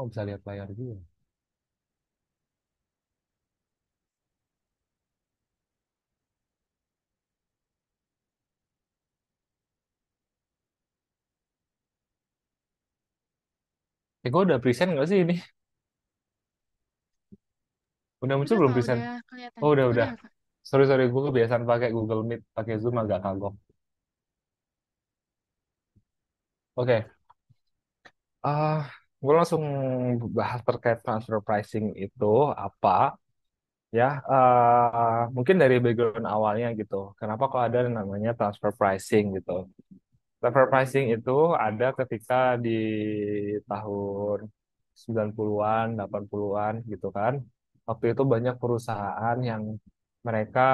Oh, bisa lihat layar juga. Gue udah present nggak sih ini? Udah muncul Udah belum Kak, present? udah kelihatan. Oh, udah. Udah Kak. Sorry, gue kebiasaan pakai Google Meet, pakai Zoom agak kagok. Oke, ah gue langsung bahas terkait transfer pricing itu apa ya? Mungkin dari background awalnya gitu. Kenapa kok ada yang namanya transfer pricing gitu? Transfer pricing itu ada ketika di tahun 90-an, 80-an gitu kan. Waktu itu banyak perusahaan yang mereka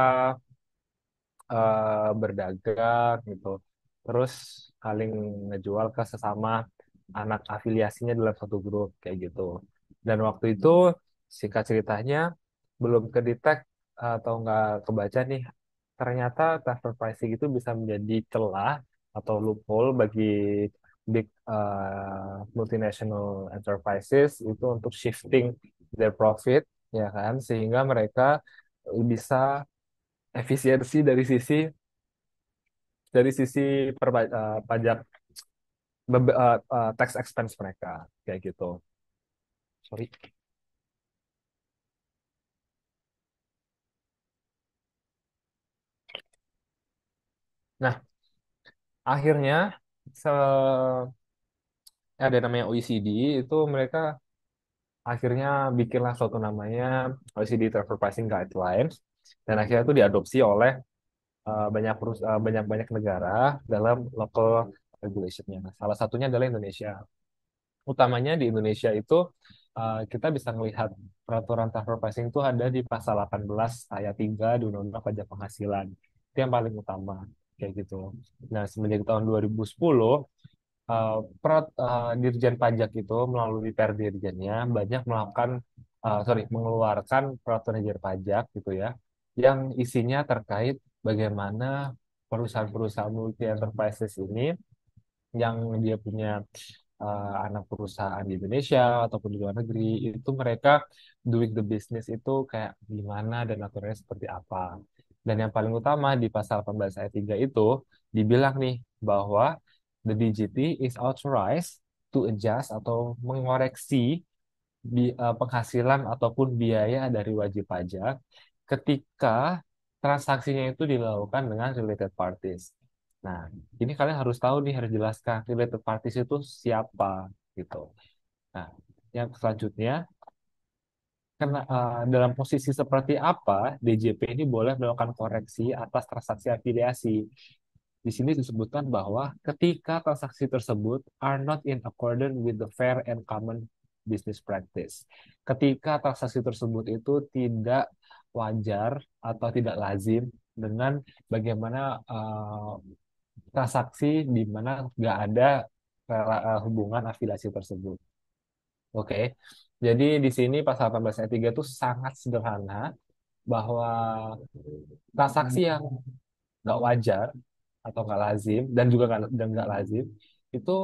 berdagang gitu. Terus saling ngejual ke sesama anak afiliasinya dalam satu grup kayak gitu. Dan waktu itu singkat ceritanya belum kedetek atau nggak kebaca nih, ternyata transfer pricing itu bisa menjadi celah atau loophole bagi big multinational enterprises itu untuk shifting their profit, ya kan, sehingga mereka bisa efisiensi dari sisi pajak, tax expense mereka kayak gitu. Sorry. Nah, akhirnya se ada namanya OECD, itu mereka akhirnya bikinlah suatu namanya OECD Transfer Pricing Guidelines, dan akhirnya itu diadopsi oleh banyak negara dalam local regulationnya. Salah satunya adalah Indonesia. Utamanya di Indonesia itu kita bisa melihat peraturan transfer pricing itu ada di pasal 18 ayat 3 di Undang-Undang Pajak Penghasilan. Itu yang paling utama kayak gitu. Nah, semenjak tahun 2010 Dirjen Pajak itu melalui Perdirjennya banyak melakukan mengeluarkan peraturan Dirjen Pajak gitu ya, yang isinya terkait bagaimana perusahaan-perusahaan multi enterprises ini yang dia punya anak perusahaan di Indonesia ataupun di luar negeri, itu mereka doing the business itu kayak gimana dan aturannya seperti apa. Dan yang paling utama di pasal 18 ayat 3 itu dibilang nih bahwa the DGT is authorized to adjust atau mengoreksi penghasilan ataupun biaya dari wajib pajak ketika transaksinya itu dilakukan dengan related parties. Nah, ini kalian harus tahu nih, harus jelaskan related parties itu siapa gitu. Nah, yang selanjutnya, dalam posisi seperti apa DJP ini boleh melakukan koreksi atas transaksi afiliasi. Di sini disebutkan bahwa ketika transaksi tersebut are not in accordance with the fair and common business practice. Ketika transaksi tersebut itu tidak wajar atau tidak lazim dengan bagaimana transaksi di mana nggak ada hubungan afiliasi tersebut. Oke, jadi di sini pasal 18 ayat 3 itu sangat sederhana, bahwa transaksi yang nggak wajar atau nggak lazim dan nggak lazim itu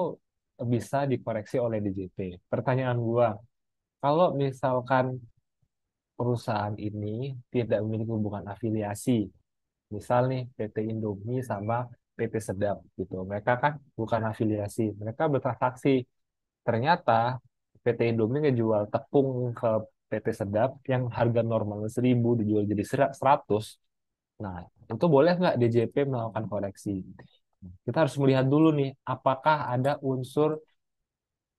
bisa dikoreksi oleh DJP. Pertanyaan gua, kalau misalkan perusahaan ini tidak memiliki hubungan afiliasi, misal nih PT Indomie sama PT Sedap gitu, mereka kan bukan afiliasi, mereka bertransaksi. Ternyata PT Indomie ngejual tepung ke PT Sedap yang harga normal 1.000 dijual jadi 100. Nah, itu boleh nggak DJP melakukan koreksi? Kita harus melihat dulu nih, apakah ada unsur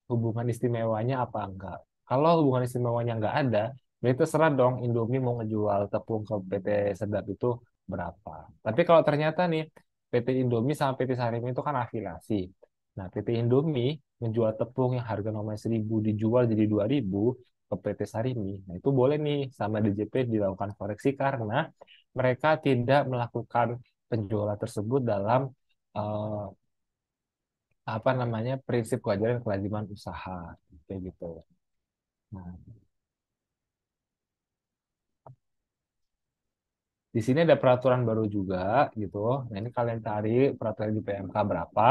hubungan istimewanya apa enggak. Kalau hubungan istimewanya nggak ada, berarti terserah dong Indomie mau ngejual tepung ke PT Sedap itu berapa. Tapi kalau ternyata nih PT Indomie sama PT Sarimi itu kan afiliasi. Nah, PT Indomie menjual tepung yang harga nomor 1.000 dijual jadi 2.000 ke PT Sarimi. Nah, itu boleh nih sama DJP dilakukan koreksi karena mereka tidak melakukan penjualan tersebut dalam eh, apa namanya, prinsip kewajaran dan kelaziman usaha kayak gitu. Nah, di sini ada peraturan baru juga gitu. Nah, ini kalian cari peraturan di PMK berapa.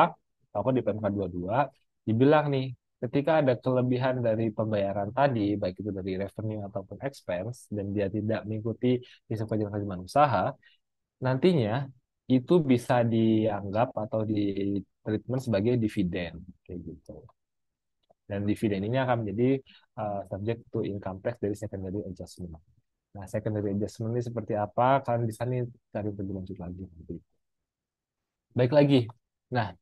Aku di PMK 22 dibilang nih, ketika ada kelebihan dari pembayaran tadi, baik itu dari revenue ataupun expense, dan dia tidak mengikuti sistem kewajiban usaha, nantinya itu bisa dianggap atau di treatment sebagai dividen, kayak gitu. Dan dividen ini akan menjadi subject to income tax dari secondary adjustment. Nah, secondary adjustment ini seperti apa? Kalian bisa nih cari lebih lanjut lagi. Baik lagi. Nah,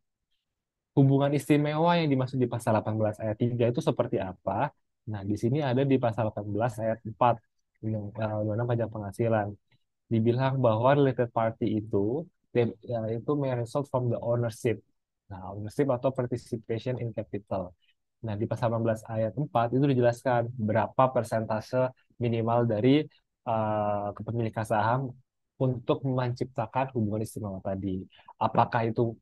hubungan istimewa yang dimaksud di pasal 18 ayat 3 itu seperti apa? Nah, di sini ada di pasal 18 ayat 4 Undang-Undang Pajak Penghasilan. Dibilang bahwa related party itu may result from the ownership. Nah, ownership atau participation in capital. Nah, di pasal 18 ayat 4 itu dijelaskan berapa persentase minimal dari kepemilikan saham untuk menciptakan hubungan istimewa tadi. Apakah itu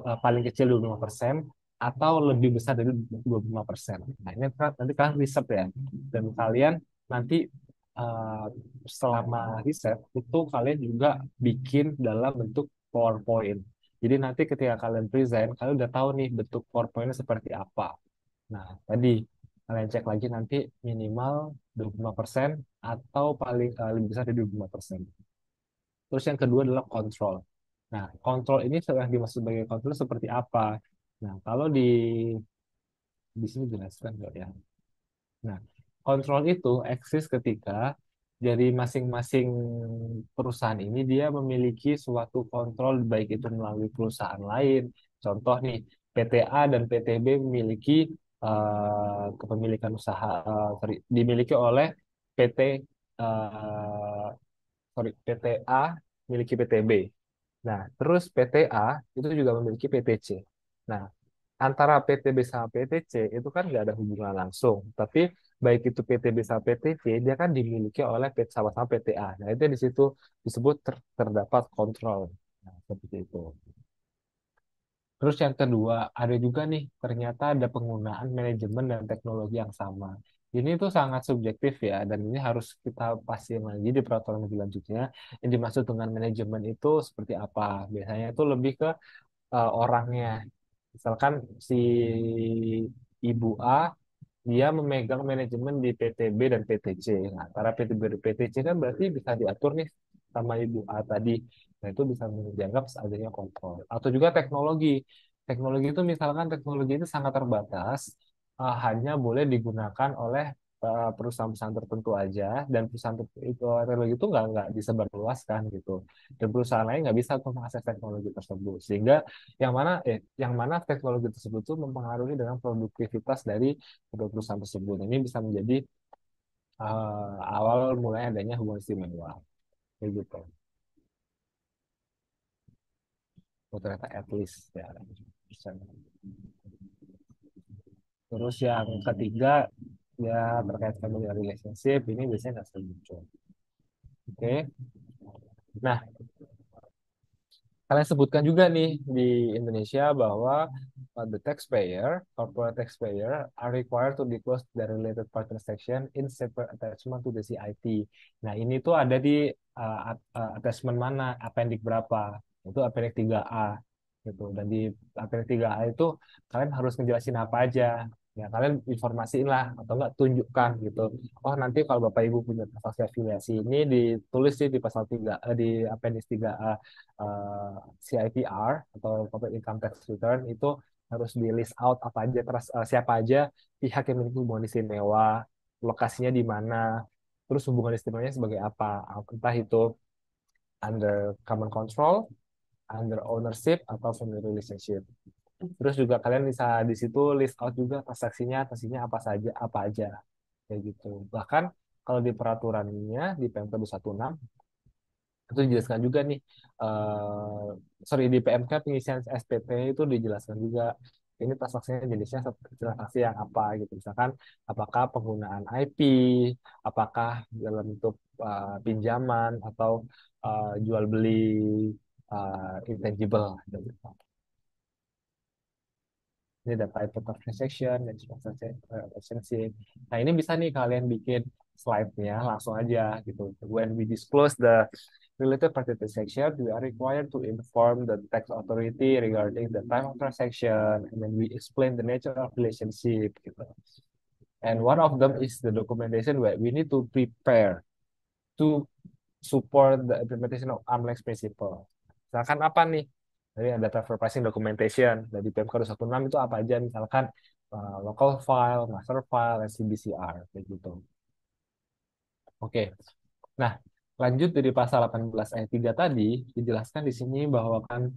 paling kecil 25% atau lebih besar dari 25%. Nah, ini nanti kalian riset ya. Dan kalian nanti eh, selama riset itu kalian juga bikin dalam bentuk PowerPoint. Jadi nanti ketika kalian present, kalian udah tahu nih bentuk PowerPoint-nya seperti apa. Nah, tadi kalian cek lagi nanti minimal 25% atau paling lebih besar dari 25%. Terus yang kedua adalah kontrol. Nah, kontrol ini yang dimaksud sebagai kontrol seperti apa? Nah, kalau di sini jelaskan nggak ya? Nah, kontrol itu eksis ketika dari masing-masing perusahaan ini dia memiliki suatu kontrol baik itu melalui perusahaan lain. Contoh nih, PTA dan PTB memiliki kepemilikan usaha, sorry, dimiliki oleh PT PTA miliki PTB. Nah, terus PTA itu juga memiliki PTC. Nah, antara PTB sama PTC itu kan nggak ada hubungan langsung. Tapi baik itu PTB sama PTC, dia kan dimiliki oleh sama-sama PTA. Nah, itu di situ disebut terdapat kontrol. Nah, seperti itu. Terus yang kedua, ada juga nih, ternyata ada penggunaan manajemen dan teknologi yang sama. Ini tuh sangat subjektif ya, dan ini harus kita pastiin lagi di peraturan lebih lanjutnya. Yang dimaksud dengan manajemen itu seperti apa? Biasanya itu lebih ke orangnya. Misalkan si Ibu A, dia memegang manajemen di PTB dan PTC. Nah, antara PTB dan PTC kan berarti bisa diatur nih sama Ibu A tadi. Nah, itu bisa dianggap adanya kontrol. Atau juga teknologi. Teknologi itu misalkan teknologi itu sangat terbatas, hanya boleh digunakan oleh perusahaan-perusahaan tertentu aja, dan perusahaan itu teknologi itu nggak disebarluaskan gitu. Dan perusahaan lain nggak bisa untuk mengakses teknologi tersebut. Sehingga yang mana teknologi tersebut itu mempengaruhi dengan produktivitas dari kedua perusahaan tersebut. Ini bisa menjadi awal mulai adanya hubungan istimewa. Kayak gitu. Oh, ternyata at least ya. Terus yang ketiga ya terkait family relationship ini biasanya nggak sering muncul. Oke. Nah, kalian sebutkan juga nih di Indonesia bahwa the taxpayer, corporate taxpayer are required to disclose the related party transaction in separate attachment to the CIT. Nah, ini tuh ada di attachment mana, appendix berapa? Itu appendix 3A gitu. Dan di appendix 3A itu kalian harus ngejelasin apa aja. Ya, kalian informasiin lah atau enggak tunjukkan gitu. Oh, nanti kalau Bapak Ibu punya transaksi afiliasi ini ditulis sih di pasal 3 di appendix 3A CITR atau Corporate Income Tax Return itu harus di list out apa aja siapa aja pihak yang memiliki hubungan istimewa, lokasinya di mana, terus hubungan istimewanya sebagai apa, entah itu under common control, under ownership atau family relationship. Terus juga kalian bisa di situ list out juga transaksinya apa saja, apa aja kayak gitu. Bahkan kalau di peraturannya di PMK 216 itu dijelaskan juga nih sorry di PMK pengisian SPT itu dijelaskan juga ini transaksinya jenisnya transaksi yang apa gitu, misalkan apakah penggunaan IP, apakah dalam bentuk pinjaman atau jual beli intangible gitu. Ini ada type of transaction dan relationship. Nah, ini bisa nih kalian bikin slide-nya langsung aja gitu. When we disclose the related party transaction, we are required to inform the tax authority regarding the time of transaction, and then we explain the nature of relationship gitu. And one of them is the documentation where we need to prepare to support the implementation of arm's length principle. Misalkan apa nih? Jadi ada transfer pricing documentation dari PMK 216 itu apa aja? Misalkan local file, master file, dan CBCR kayak gitu. Oke. Nah, lanjut dari pasal 18 ayat 3 tadi dijelaskan di sini bahwa kan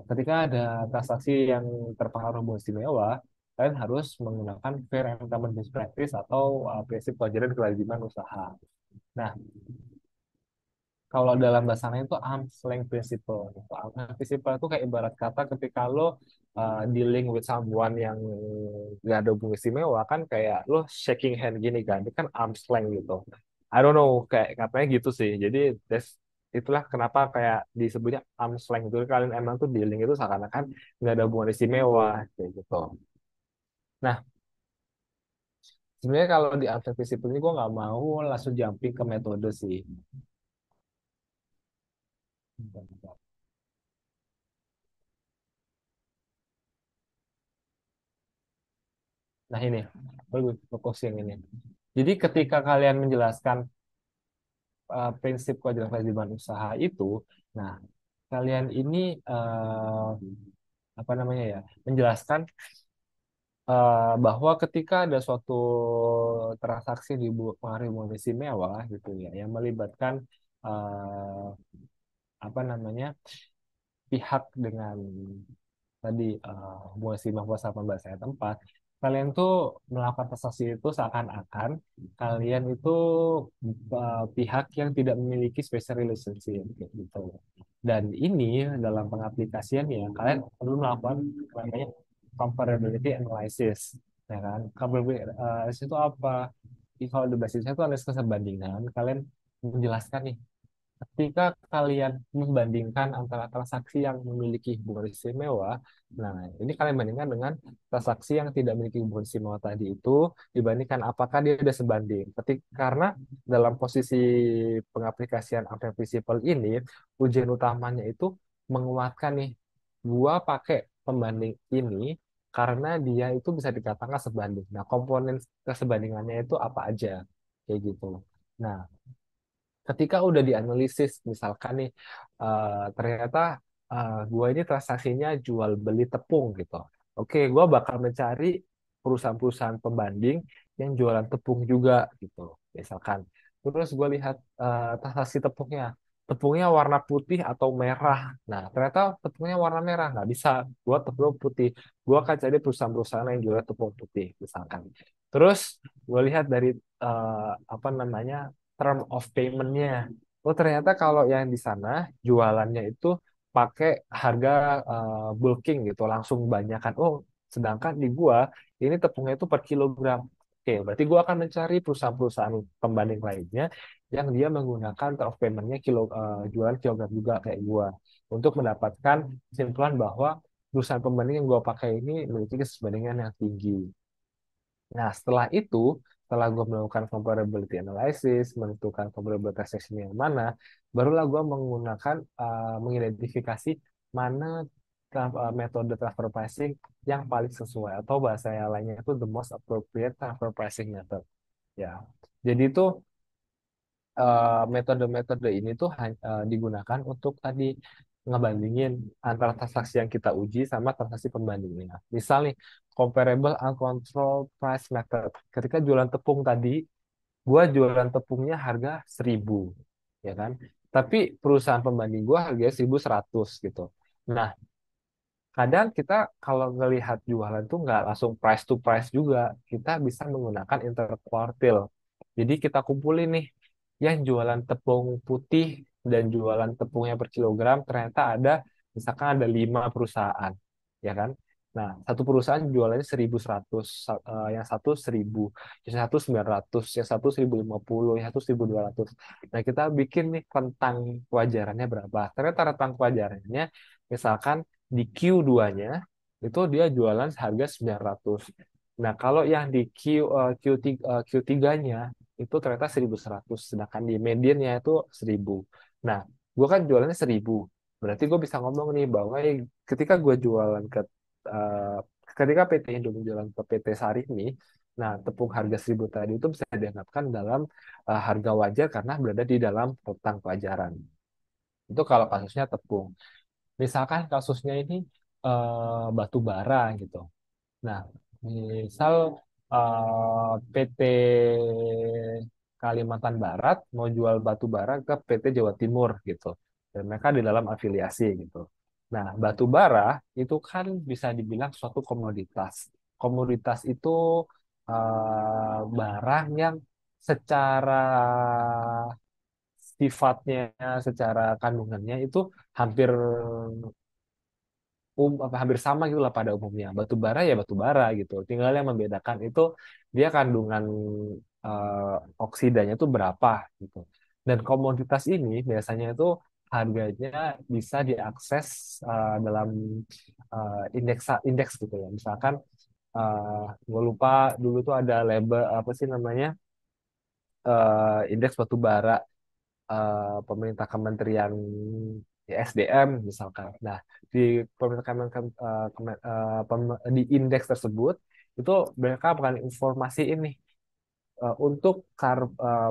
ketika ada transaksi yang terpengaruh hubungan istimewa, kalian harus menggunakan fair and common best practice atau prinsip kewajaran kewajiban usaha. Nah, kalau dalam bahasanya itu arm's length principle. Gitu. Arm's length principle itu kayak ibarat kata ketika lo dealing with someone yang gak ada hubungan istimewa kan kayak lo shaking hand gini kan, itu kan arm's length gitu. I don't know, kayak katanya gitu sih. Jadi itulah kenapa kayak disebutnya arm's length itu kalian emang tuh dealing itu seakan-akan nggak ada hubungan istimewa kayak gitu. Nah, sebenarnya kalau di arm's length principle ini gue nggak mau langsung jumping ke metode sih. Nah ini, lebih fokus yang ini. Jadi ketika kalian menjelaskan prinsip kewajiban kewajiban usaha itu, nah kalian ini apa namanya ya, menjelaskan bahwa ketika ada suatu transaksi di pengaruh hubungan istimewa gitu ya, yang melibatkan eh, apa namanya pihak dengan tadi hubungan istimewa pasal 18 ayat 4, kalian tuh melakukan transaksi itu seakan-akan kalian itu pihak yang tidak memiliki special relationship kayak gitu. Dan ini dalam pengaplikasiannya kalian perlu melakukan namanya comparability analysis, ya kan? Comparability analysis itu apa? Kalau di basisnya itu analisis perbandingan, kalian menjelaskan nih ketika kalian membandingkan antara transaksi yang memiliki hubungan istimewa, nah ini kalian bandingkan dengan transaksi yang tidak memiliki hubungan istimewa tadi itu, dibandingkan apakah dia ada sebanding. Karena dalam posisi pengaplikasian Ampere Principle ini, ujian utamanya itu menguatkan nih, gua pakai pembanding ini karena dia itu bisa dikatakan sebanding. Nah, komponen kesebandingannya itu apa aja, kayak gitu. Nah, ketika udah dianalisis misalkan nih ternyata gua ini transaksinya jual beli tepung gitu. Oke, gua bakal mencari perusahaan-perusahaan pembanding yang jualan tepung juga gitu. Misalkan. Terus gue lihat transaksi tepungnya warna putih atau merah. Nah, ternyata tepungnya warna merah, nggak bisa. Gua tepung putih. Gua akan cari perusahaan-perusahaan yang jual tepung putih, misalkan. Terus gue lihat dari apa namanya term of payment-nya. Oh, ternyata kalau yang di sana jualannya itu pakai harga bulking gitu, langsung banyakan. Oh, sedangkan di gua ini tepungnya itu per kilogram. Oke, berarti gua akan mencari perusahaan-perusahaan pembanding lainnya yang dia menggunakan term of payment-nya jualan kilogram juga kayak gua untuk mendapatkan kesimpulan bahwa perusahaan pembanding yang gua pakai ini memiliki kesesuaian yang tinggi. Nah, setelah gue melakukan comparability analysis, menentukan comparable transaction yang mana, barulah gue menggunakan, mengidentifikasi mana metode transfer pricing yang paling sesuai, atau bahasa yang lainnya itu the most appropriate transfer pricing method. Ya, jadi itu metode-metode ini tuh digunakan untuk tadi ngebandingin antara transaksi yang kita uji sama transaksi pembandingnya. Misal nih, comparable uncontrolled price method. Ketika jualan tepung tadi, gua jualan tepungnya harga 1.000, ya kan? Tapi perusahaan pembanding gua harganya 1.100 gitu. Nah, kadang kita kalau ngelihat jualan tuh nggak langsung price to price juga. Kita bisa menggunakan interquartile. Jadi kita kumpulin nih yang jualan tepung putih dan jualan tepungnya per kilogram ternyata ada misalkan ada 5 perusahaan, ya kan? Nah, satu perusahaan jualannya 1.100, yang satu 1.000, yang satu 900, yang satu 1.050, yang satu 1.200. Nah, kita bikin nih rentang kewajarannya berapa. Ternyata rentang kewajarannya misalkan di Q2-nya itu dia jualan harga 900. Nah, kalau yang di Q3, nya itu ternyata 1.100, sedangkan di mediannya itu 1.000. Nah, gue kan jualannya 1.000. Berarti gue bisa ngomong nih bahwa ketika gue jualan eh, ketika PT Indomie jualan ke PT Sari ini, nah tepung harga 1.000 tadi itu bisa dianggapkan dalam harga wajar karena berada di dalam rentang pelajaran. Itu kalau kasusnya tepung. Misalkan kasusnya ini batu bara gitu. Nah, misal PT Kalimantan Barat mau jual batu bara ke PT Jawa Timur gitu. Dan mereka di dalam afiliasi gitu. Nah, batu bara itu kan bisa dibilang suatu komoditas. Komoditas itu barang yang secara sifatnya, secara kandungannya itu hampir apa hampir sama gitu lah pada umumnya. Batu bara ya batu bara gitu. Tinggal yang membedakan itu dia kandungan oksidanya itu berapa gitu. Dan komoditas ini biasanya itu harganya bisa diakses dalam indeks indeks gitu ya. Misalkan gue lupa dulu tuh ada label apa sih namanya indeks batu bara pemerintah Kementerian SDM misalkan. Nah, di pemerintah di indeks tersebut itu mereka akan informasi ini untuk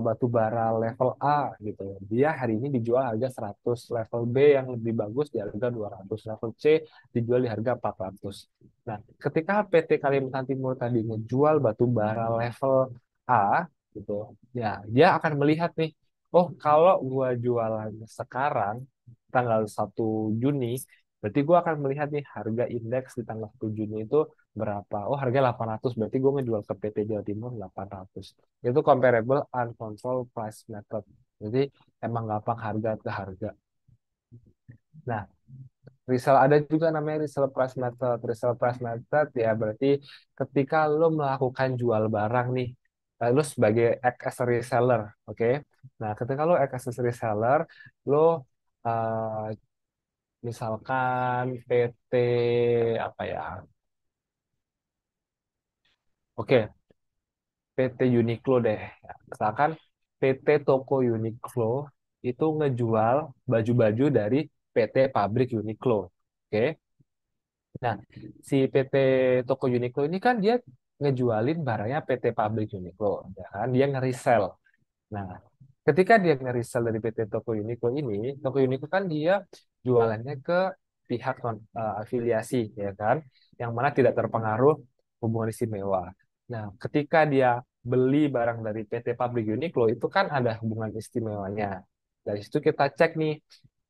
batu bara level A gitu. Dia hari ini dijual harga 100, level B yang lebih bagus di harga 200, level C dijual di harga 400. Nah, ketika PT Kalimantan Timur tadi ngejual batu bara level A gitu, ya dia akan melihat nih, oh kalau gua jualan sekarang tanggal 1 Juni, berarti gua akan melihat nih harga indeks di tanggal 1 Juni itu berapa. Oh harga 800, berarti gue ngejual ke PT Jawa Timur 800. Itu comparable uncontrolled price method. Jadi emang gampang harga ke harga. Nah, resell ada juga namanya resell price method. Resell price method ya berarti ketika lo melakukan jual barang nih, lo sebagai act as a reseller, oke? Nah, ketika lo act as a reseller, lo uh, misalkan PT apa ya? Oke, PT Uniqlo deh. Misalkan PT Toko Uniqlo itu ngejual baju-baju dari PT Pabrik Uniqlo. Oke. Nah, si PT Toko Uniqlo ini kan dia ngejualin barangnya PT Pabrik Uniqlo, ya kan? Dia nge-resell. Nah, ketika dia nge-resell dari PT Toko Uniqlo ini, Toko Uniqlo kan dia jualannya ke pihak afiliasi, ya kan? Yang mana tidak terpengaruh hubungan istimewa. Nah, ketika dia beli barang dari PT Pabrik Uniqlo, itu kan ada hubungan istimewanya. Dari situ kita cek nih,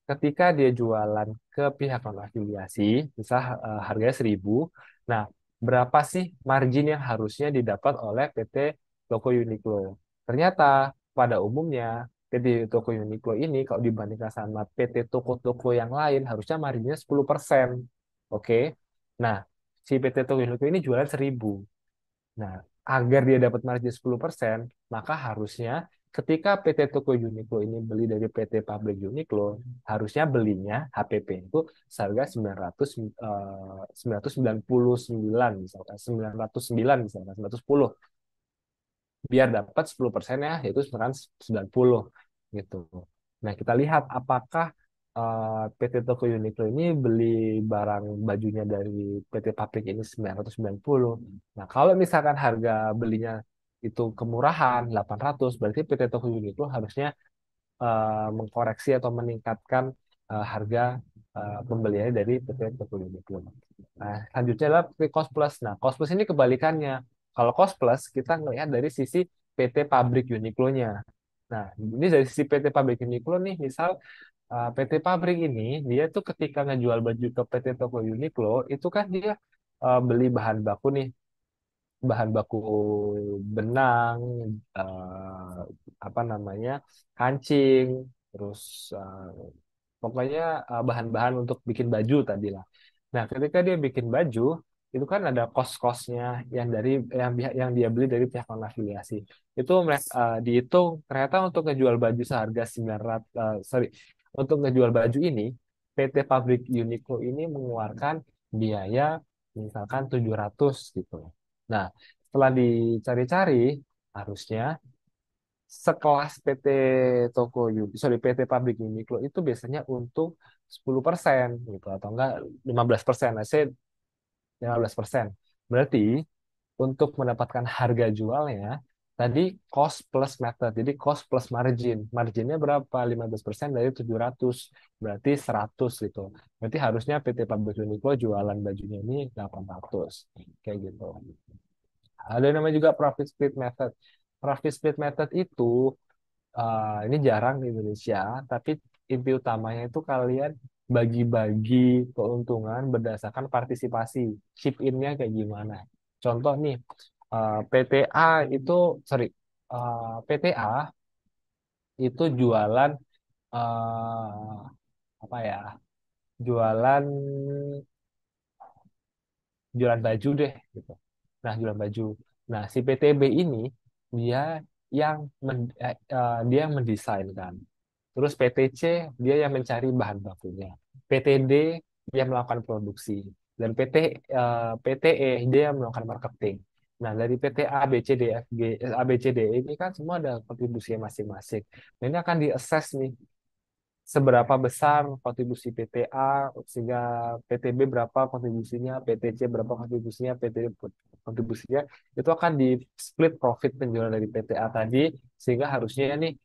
ketika dia jualan ke pihak non afiliasi, misal harganya 1.000, nah berapa sih margin yang harusnya didapat oleh PT Toko Uniqlo? Ternyata pada umumnya PT Toko Uniqlo ini kalau dibandingkan sama PT toko-toko yang lain harusnya marginnya 10%. Oke. Nah, si PT Toko Uniqlo ini jualan 1.000. Nah, agar dia dapat margin 10%, maka harusnya ketika PT Toko Uniqlo ini beli dari PT Pabrik Uniqlo, harusnya belinya HPP itu seharga 999 misalkan, 909 misalkan, 910 biar dapat 10% ya, yaitu misalkan 90 gitu. Nah, kita lihat apakah PT Toko Uniqlo ini beli barang bajunya dari PT Pabrik ini 990. Nah, kalau misalkan harga belinya itu kemurahan 800, berarti PT Toko Uniqlo harusnya mengkoreksi atau meningkatkan harga pembeliannya dari PT Toko Uniqlo. Nah, selanjutnya adalah cost plus. Nah, cost plus ini kebalikannya. Kalau cost plus kita ngelihat dari sisi PT Pabrik Uniqlo-nya. Nah, ini dari sisi PT Pabrik Uniqlo nih, misal PT Pabrik ini dia tuh ketika ngejual baju ke PT Toko Uniqlo itu kan dia beli bahan baku nih, bahan baku benang, eh, apa namanya, kancing, terus pokoknya bahan-bahan untuk bikin baju tadi lah. Nah, ketika dia bikin baju, itu kan ada kos-kosnya yang dia beli dari pihak non afiliasi. Itu dihitung ternyata untuk ngejual baju seharga 900 sorry, untuk ngejual baju ini PT Pabrik Uniqlo ini mengeluarkan biaya misalkan 700 gitu. Nah, setelah dicari-cari harusnya sekelas PT Toko sorry PT Pabrik Uniqlo itu biasanya untung 10% gitu atau enggak 15%, saya 15%. Berarti untuk mendapatkan harga jualnya tadi cost plus method. Jadi cost plus margin. Marginnya berapa? 15% dari 700. Berarti 100 gitu. Berarti harusnya PT Pabrik Uniqlo jualan bajunya ini 800. Kayak gitu. Ada yang namanya juga profit split method. Profit split method itu ini jarang di Indonesia, tapi inti utamanya itu kalian bagi-bagi keuntungan berdasarkan partisipasi. Chip in-nya kayak gimana? Contoh nih, PTA itu, sorry, PTA itu jualan apa ya? Jualan jualan baju deh gitu. Nah, jualan baju. Nah, si PTB ini dia dia yang mendesain kan. Terus PTC dia yang mencari bahan bakunya. PTD dia melakukan produksi. Dan PTE dia yang melakukan marketing. Nah, dari PT A, B, C, D, F, G, A, B, C, D E ini kan semua ada kontribusinya masing-masing. Nah, ini akan di-assess nih seberapa besar kontribusi PTA sehingga PTB berapa kontribusinya, PTC berapa kontribusinya, PT kontribusinya itu akan di split profit penjualan dari PTA tadi sehingga harusnya nih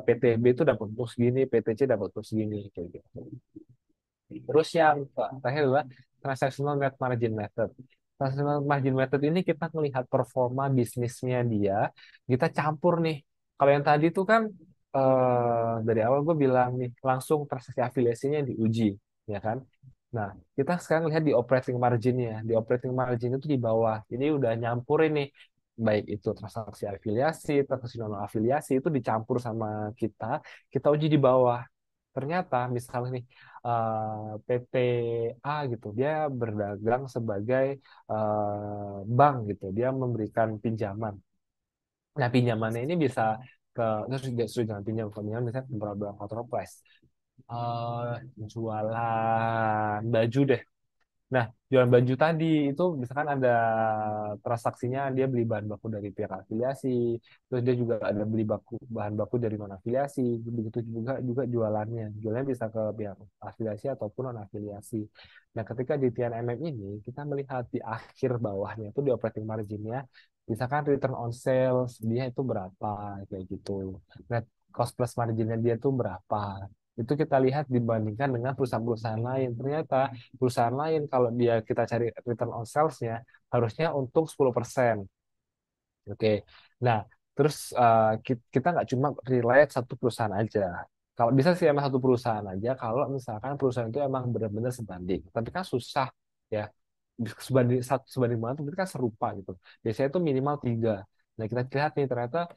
PTB itu dapat untung segini, PTC dapat untung segini kayak gitu. Terus yang terakhir adalah transactional net margin method. Transactional margin method ini kita melihat performa bisnisnya dia, kita campur nih. Kalau yang tadi tuh kan dari awal gue bilang nih, langsung transaksi afiliasinya diuji, ya kan? Nah, kita sekarang lihat di operating marginnya. Di operating margin itu di bawah. Ini udah nyampurin nih, baik itu transaksi afiliasi, transaksi non afiliasi itu dicampur sama kita uji di bawah. Ternyata misalnya nih PTA gitu, dia berdagang sebagai bank gitu, dia memberikan pinjaman. Nah, pinjamannya ini bisa ke terus jangan pinjam, kalau pinjam misalnya beberapa price jualan baju deh. Nah, jualan baju tadi itu misalkan ada transaksinya dia beli bahan baku dari pihak afiliasi, terus dia juga ada beli bahan baku dari non afiliasi, begitu juga juga jualannya. Jualannya bisa ke pihak afiliasi ataupun non afiliasi. Nah, ketika di TNMM ini kita melihat di akhir bawahnya itu di operating marginnya, misalkan return on sales dia itu berapa kayak gitu. Net cost plus marginnya dia itu berapa. Itu kita lihat dibandingkan dengan perusahaan-perusahaan lain. Ternyata perusahaan lain kalau dia kita cari return on sales-nya harusnya untung 10%. Oke. Nah, terus kita nggak cuma relate satu perusahaan aja. Kalau bisa sih emang satu perusahaan aja kalau misalkan perusahaan itu emang benar-benar sebanding. Tapi kan susah ya. Sebanding mana itu kan serupa gitu. Biasanya itu minimal tiga. Nah, kita lihat nih ternyata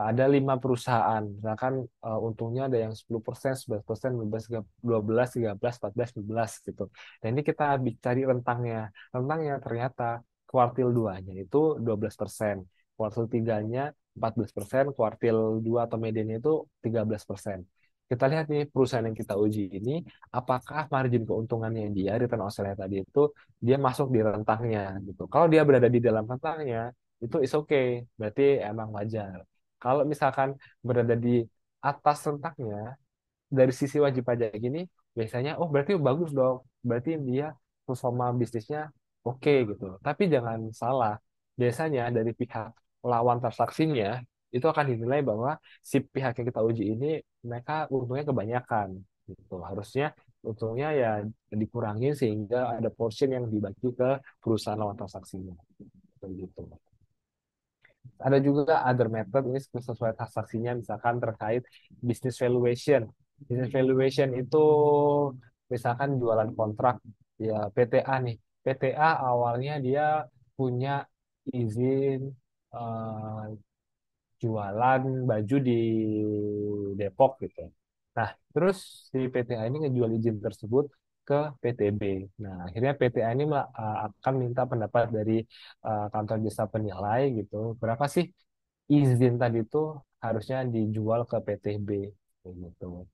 ada 5 perusahaan. Misalkan untungnya ada yang 10%, 11%, 12, 12, 13, 14, 15 gitu. Nah, ini kita cari rentangnya. Rentangnya ternyata kuartil 2-nya itu 12%, kuartil 3-nya 14%, kuartil 2 atau mediannya itu 13%. Kita lihat nih perusahaan yang kita uji ini, apakah margin keuntungannya dia, return on sale tadi itu, dia masuk di rentangnya gitu. Kalau dia berada di dalam rentangnya, itu is okay, berarti emang wajar. Kalau misalkan berada di atas rentangnya, dari sisi wajib pajak ini, biasanya, oh berarti bagus dong, berarti dia performa bisnisnya oke gitu. Tapi jangan salah, biasanya dari pihak lawan transaksinya, itu akan dinilai bahwa si pihak yang kita uji ini, mereka untungnya kebanyakan gitu. Harusnya untungnya ya dikurangi sehingga ada portion yang dibagi ke perusahaan lawan transaksinya. Begitu. Ada juga other method ini sesuai transaksinya misalkan terkait business valuation. Business valuation itu misalkan jualan kontrak ya PTA nih. PTA awalnya dia punya izin eh, jualan baju di Depok gitu. Nah, terus si PTA ini ngejual izin tersebut ke PTB. Nah, akhirnya PTA ini akan minta pendapat dari kantor jasa penilai gitu. Berapa sih izin tadi itu harusnya dijual ke PTB gitu.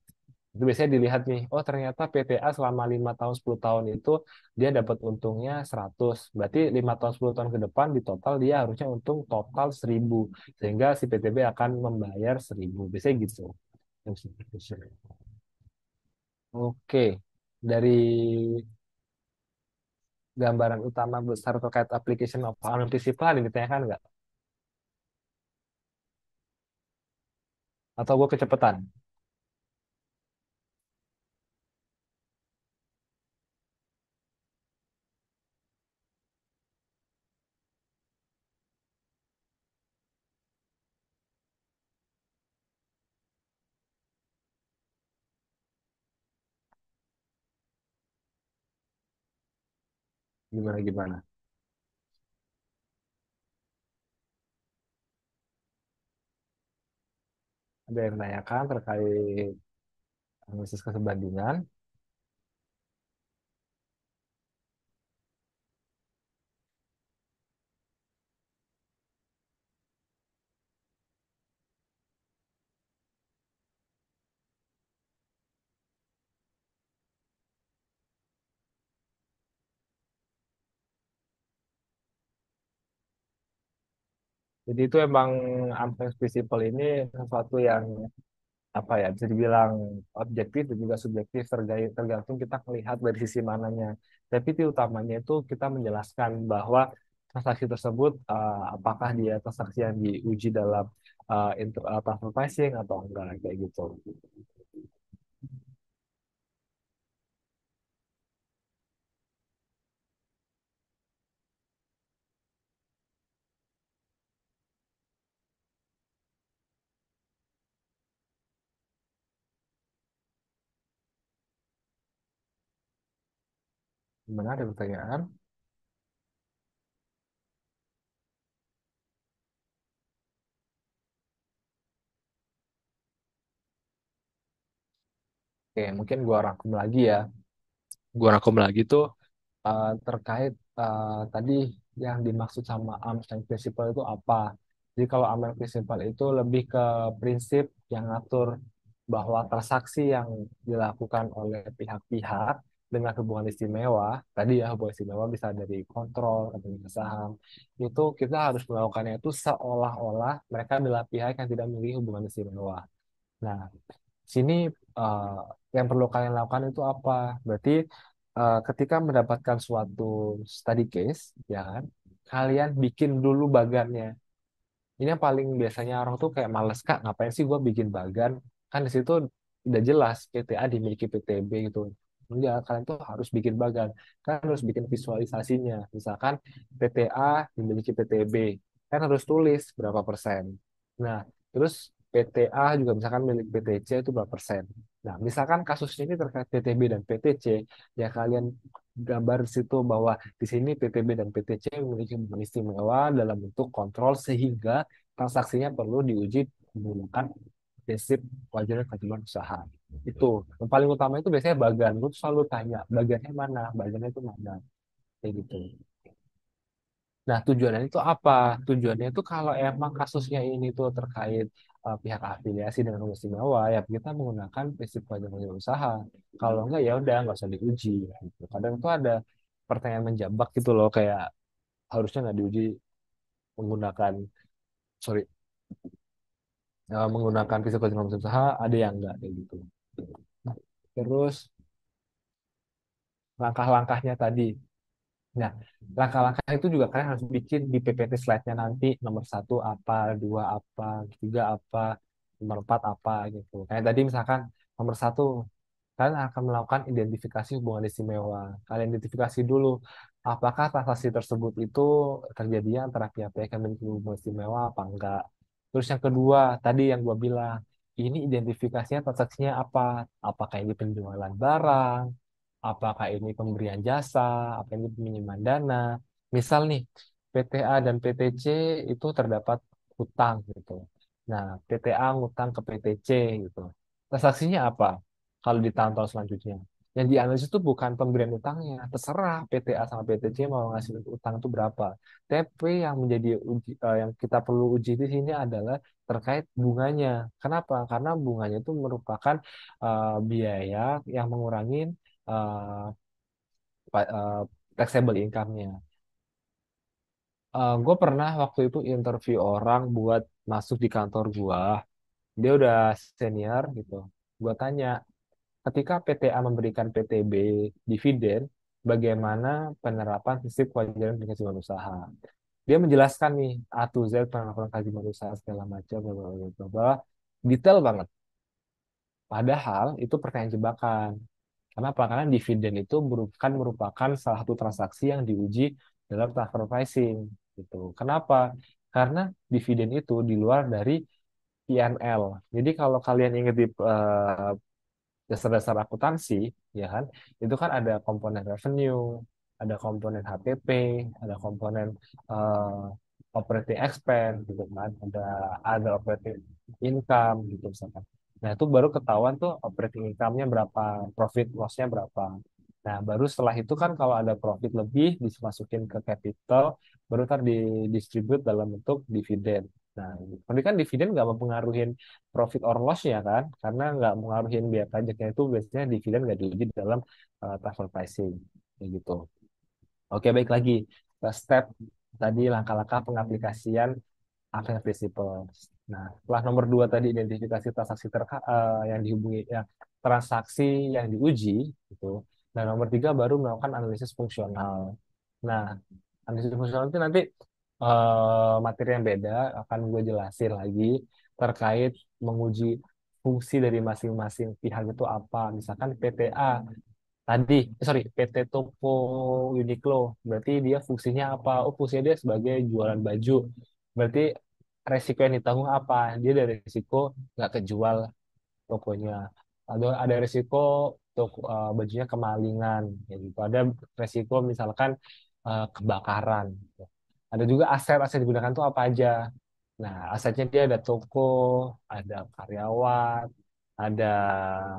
Itu biasanya dilihat nih, oh ternyata PTA selama 5 tahun 10 tahun itu dia dapat untungnya 100. Berarti 5 tahun 10 tahun ke depan di total dia harusnya untung total 1.000. Sehingga si PTB akan membayar 1.000. Biasanya gitu. Oke, dari gambaran utama besar terkait application of unanticipated plan ini ditanyakan nggak? Atau gue kecepatan? Gimana? Ada yang menanyakan terkait analisis keserbandingan. Jadi itu emang Amperes Principle ini sesuatu yang apa ya bisa dibilang objektif dan juga subjektif tergantung kita melihat dari sisi mananya. Tapi itu utamanya itu kita menjelaskan bahwa transaksi tersebut apakah dia transaksi yang diuji dalam transfer pricing atau enggak kayak gitu. Gimana ada pertanyaan? Oke, mungkin gua rangkum lagi ya. Gua rangkum lagi tuh terkait tadi yang dimaksud sama arm's length principle itu apa. Jadi kalau arm's length principle itu lebih ke prinsip yang ngatur bahwa transaksi yang dilakukan oleh pihak-pihak dengan hubungan istimewa, tadi ya hubungan istimewa bisa dari kontrol atau dari saham, itu kita harus melakukannya itu seolah-olah mereka adalah pihak yang tidak memiliki hubungan istimewa. Nah, sini eh, yang perlu kalian lakukan itu apa? Berarti ketika mendapatkan suatu study case, ya kan, kalian bikin dulu bagannya. Ini yang paling biasanya orang tuh kayak males kak, ngapain sih gue bikin bagan? Kan di situ udah jelas PTA dimiliki PTB gitu. Enggak, kalian tuh harus bikin bagan. Kan harus bikin visualisasinya. Misalkan PTA dimiliki PTB, kan harus tulis berapa persen. Nah, terus PTA juga misalkan milik PTC itu berapa persen. Nah, misalkan kasusnya ini terkait PTB dan PTC, ya kalian gambar di situ bahwa di sini PTB dan PTC memiliki hubungan istimewa dalam bentuk kontrol sehingga transaksinya perlu diuji menggunakan prinsip wajarnya kewajiban usaha. Itu yang paling utama itu biasanya bagan. Gue tuh selalu tanya bagannya mana, bagannya itu mana, kayak gitu. Nah, tujuannya itu apa? Tujuannya itu kalau emang kasusnya ini tuh terkait pihak afiliasi dengan hukum istimewa, ya kita menggunakan prinsip kewajiban usaha. Kalau enggak ya udah nggak usah diuji. Gitu. Kadang tuh ada pertanyaan menjambak gitu loh, kayak harusnya nggak diuji menggunakan, sorry, menggunakan prinsip kewajiban usaha, ada yang enggak kayak gitu. Terus langkah-langkahnya tadi. Nah, langkah-langkah itu juga kalian harus bikin di PPT slide-nya nanti nomor satu apa, dua apa, tiga apa, nomor empat apa gitu. Kayak tadi misalkan nomor satu, kalian akan melakukan identifikasi hubungan istimewa. Kalian identifikasi dulu apakah transaksi tersebut itu terjadi antara pihak-pihak yang memiliki hubungan istimewa apa enggak. Terus yang kedua, tadi yang gua bilang, ini identifikasinya transaksinya apa? Apakah ini penjualan barang, apakah ini pemberian jasa, apa ini peminjaman dana. Misal nih, PTA dan PTC itu terdapat hutang gitu. Nah, PTA ngutang ke PTC gitu. Transaksinya apa kalau di tahun-tahun selanjutnya? Yang dianalisis itu bukan pemberian utangnya, terserah PTA sama PTC mau ngasih utang itu berapa. Tapi yang menjadi yang kita perlu uji di sini adalah terkait bunganya. Kenapa? Karena bunganya itu merupakan biaya yang mengurangi eh, taxable income-nya. Gue pernah waktu itu interview orang buat masuk di kantor gua. Dia udah senior gitu. Gua tanya, ketika PTA memberikan PTB dividen, bagaimana penerapan sistem kewajaran penghasilan usaha? Dia menjelaskan nih A to Z penerapan kewajiban usaha segala macam, bla bla bla bla, bla. Detail banget. Padahal itu pertanyaan jebakan. Kenapa? Karena dividen itu merupakan salah satu transaksi yang diuji dalam transfer pricing gitu. Kenapa? Karena dividen itu di luar dari P&L. Jadi kalau kalian ingat di dasar-dasar akuntansi, ya kan, itu kan ada komponen revenue, ada komponen HPP, ada komponen eh, operating expense, gitu kan, ada operating income, gitu misalkan. Nah itu baru ketahuan tuh operating income-nya berapa, profit loss-nya berapa. Nah baru setelah itu kan kalau ada profit lebih dimasukin ke capital, baru ntar didistribute dalam bentuk dividen. Nah, tapi kan dividen nggak mempengaruhi profit or loss ya kan, karena nggak mengaruhin biaya pajaknya itu biasanya dividen nggak diuji dalam transfer pricing, kayak gitu. Oke, baik lagi ke step tadi langkah-langkah pengaplikasian Advanced Principles. Nah, setelah nomor dua tadi identifikasi transaksi yang dihubungi ya transaksi yang diuji gitu. Nah, nomor tiga baru melakukan analisis fungsional. Nah, analisis fungsional itu nanti materi yang beda akan gue jelasin lagi terkait menguji fungsi dari masing-masing pihak itu apa. Misalkan PTA tadi, sorry, PT Toko Uniqlo, berarti dia fungsinya apa? Oh, fungsinya dia sebagai jualan baju. Berarti resiko yang ditanggung apa? Dia ada resiko nggak kejual tokonya. Ada resiko toko bajunya kemalingan, ya gitu. Ada resiko misalkan kebakaran. Gitu. Ada juga aset-aset yang digunakan tuh apa aja. Nah, asetnya dia ada toko, ada karyawan, ada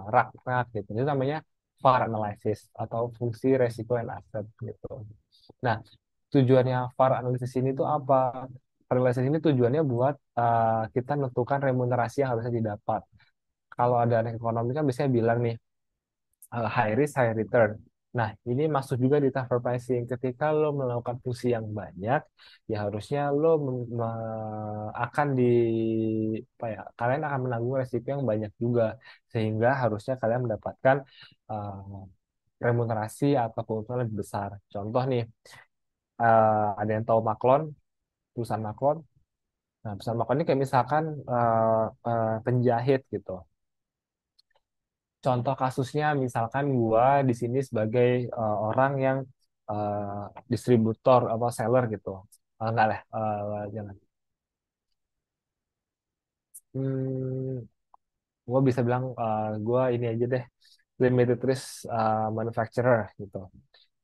rak-rak gitu. Itu namanya VAR analysis atau fungsi resiko dan aset gitu. Nah, tujuannya VAR analisis ini tuh apa? VAR analisis ini tujuannya buat kita menentukan remunerasi yang harusnya didapat. Kalau ada anak ekonomi kan biasanya bilang nih, high risk, high return. Nah, ini masuk juga di transfer pricing. Ketika lo melakukan fungsi yang banyak, ya harusnya lo akan apa ya, kalian akan menanggung resiko yang banyak juga. Sehingga harusnya kalian mendapatkan remunerasi atau keuntungan lebih besar. Contoh nih, ada yang tahu Maklon, perusahaan Maklon. Nah, perusahaan Maklon ini kayak misalkan penjahit gitu. Contoh kasusnya misalkan gua di sini sebagai orang yang distributor apa seller gitu. Enggak lah, jangan. Gua bisa bilang gua ini aja deh, limited risk manufacturer gitu.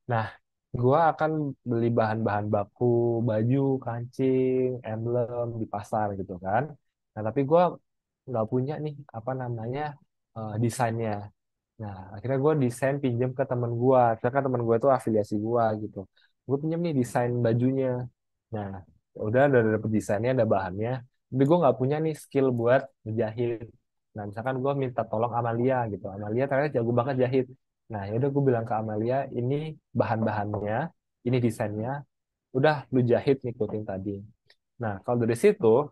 Nah, gua akan beli bahan-bahan baku, baju, kancing, emblem di pasar gitu kan. Nah, tapi gua nggak punya nih apa namanya desainnya. Nah, akhirnya gue desain pinjam ke teman gue. Karena kan teman gue itu afiliasi gue gitu. Gue pinjam nih desain bajunya. Nah, ya udah dapet desainnya, ada bahannya. Tapi gue nggak punya nih skill buat ngejahit. Nah, misalkan gue minta tolong Amalia gitu. Amalia ternyata jago banget jahit. Nah, ya udah gue bilang ke Amalia, ini bahan-bahannya, ini desainnya. Udah lu jahit ngikutin tadi. Nah, kalau dari situ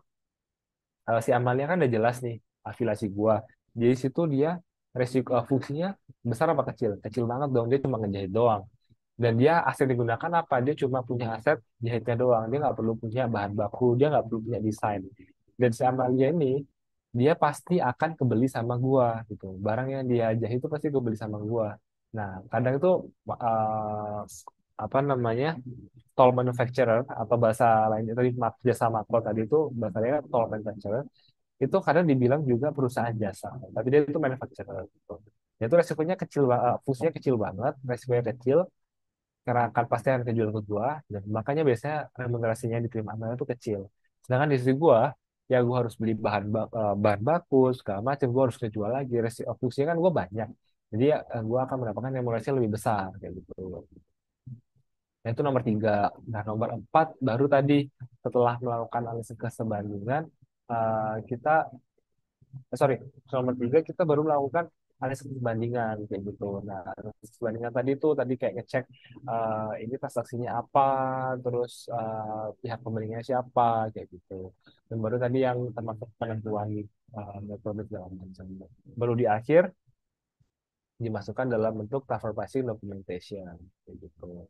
si Amalia kan udah jelas nih afiliasi gua. Jadi situ dia resiko fungsinya besar apa kecil? Kecil banget dong. Dia cuma ngejahit doang. Dan dia aset yang digunakan apa? Dia cuma punya aset jahitnya doang. Dia nggak perlu punya bahan baku. Dia nggak perlu punya desain. Dan si Amalia ini dia pasti akan kebeli sama gua gitu. Barang yang dia jahit itu pasti kebeli sama gua. Nah, kadang itu eh, apa namanya toll manufacturer atau bahasa lainnya tadi jasa makro tadi itu bahasanya toll manufacturer itu kadang dibilang juga perusahaan jasa, tapi dia itu manufacturer gitu. Ya itu resikonya kecil, fungsinya kecil banget, resikonya kecil karena akan pasti akan kejual ke gua dan makanya biasanya remunerasinya yang diterima Amel itu kecil. Sedangkan di sisi gua ya gua harus beli bahan bahan baku segala macam, gua harus kejual lagi, resiko fungsinya kan gua banyak. Jadi gue akan mendapatkan remunerasi yang lebih besar kayak gitu. Nah, itu nomor tiga. Nah, nomor empat baru tadi setelah melakukan analisis keserbandingan, kita sorry, nomor tiga kita baru melakukan analisis perbandingan kayak gitu. Nah, analisis perbandingan tadi tuh tadi kayak ngecek ini transaksinya apa, terus pihak pembelinya siapa kayak gitu. Dan baru tadi yang termasuk penentuan metode segala macam. Baru di akhir dimasukkan dalam bentuk transfer pricing documentation kayak gitu.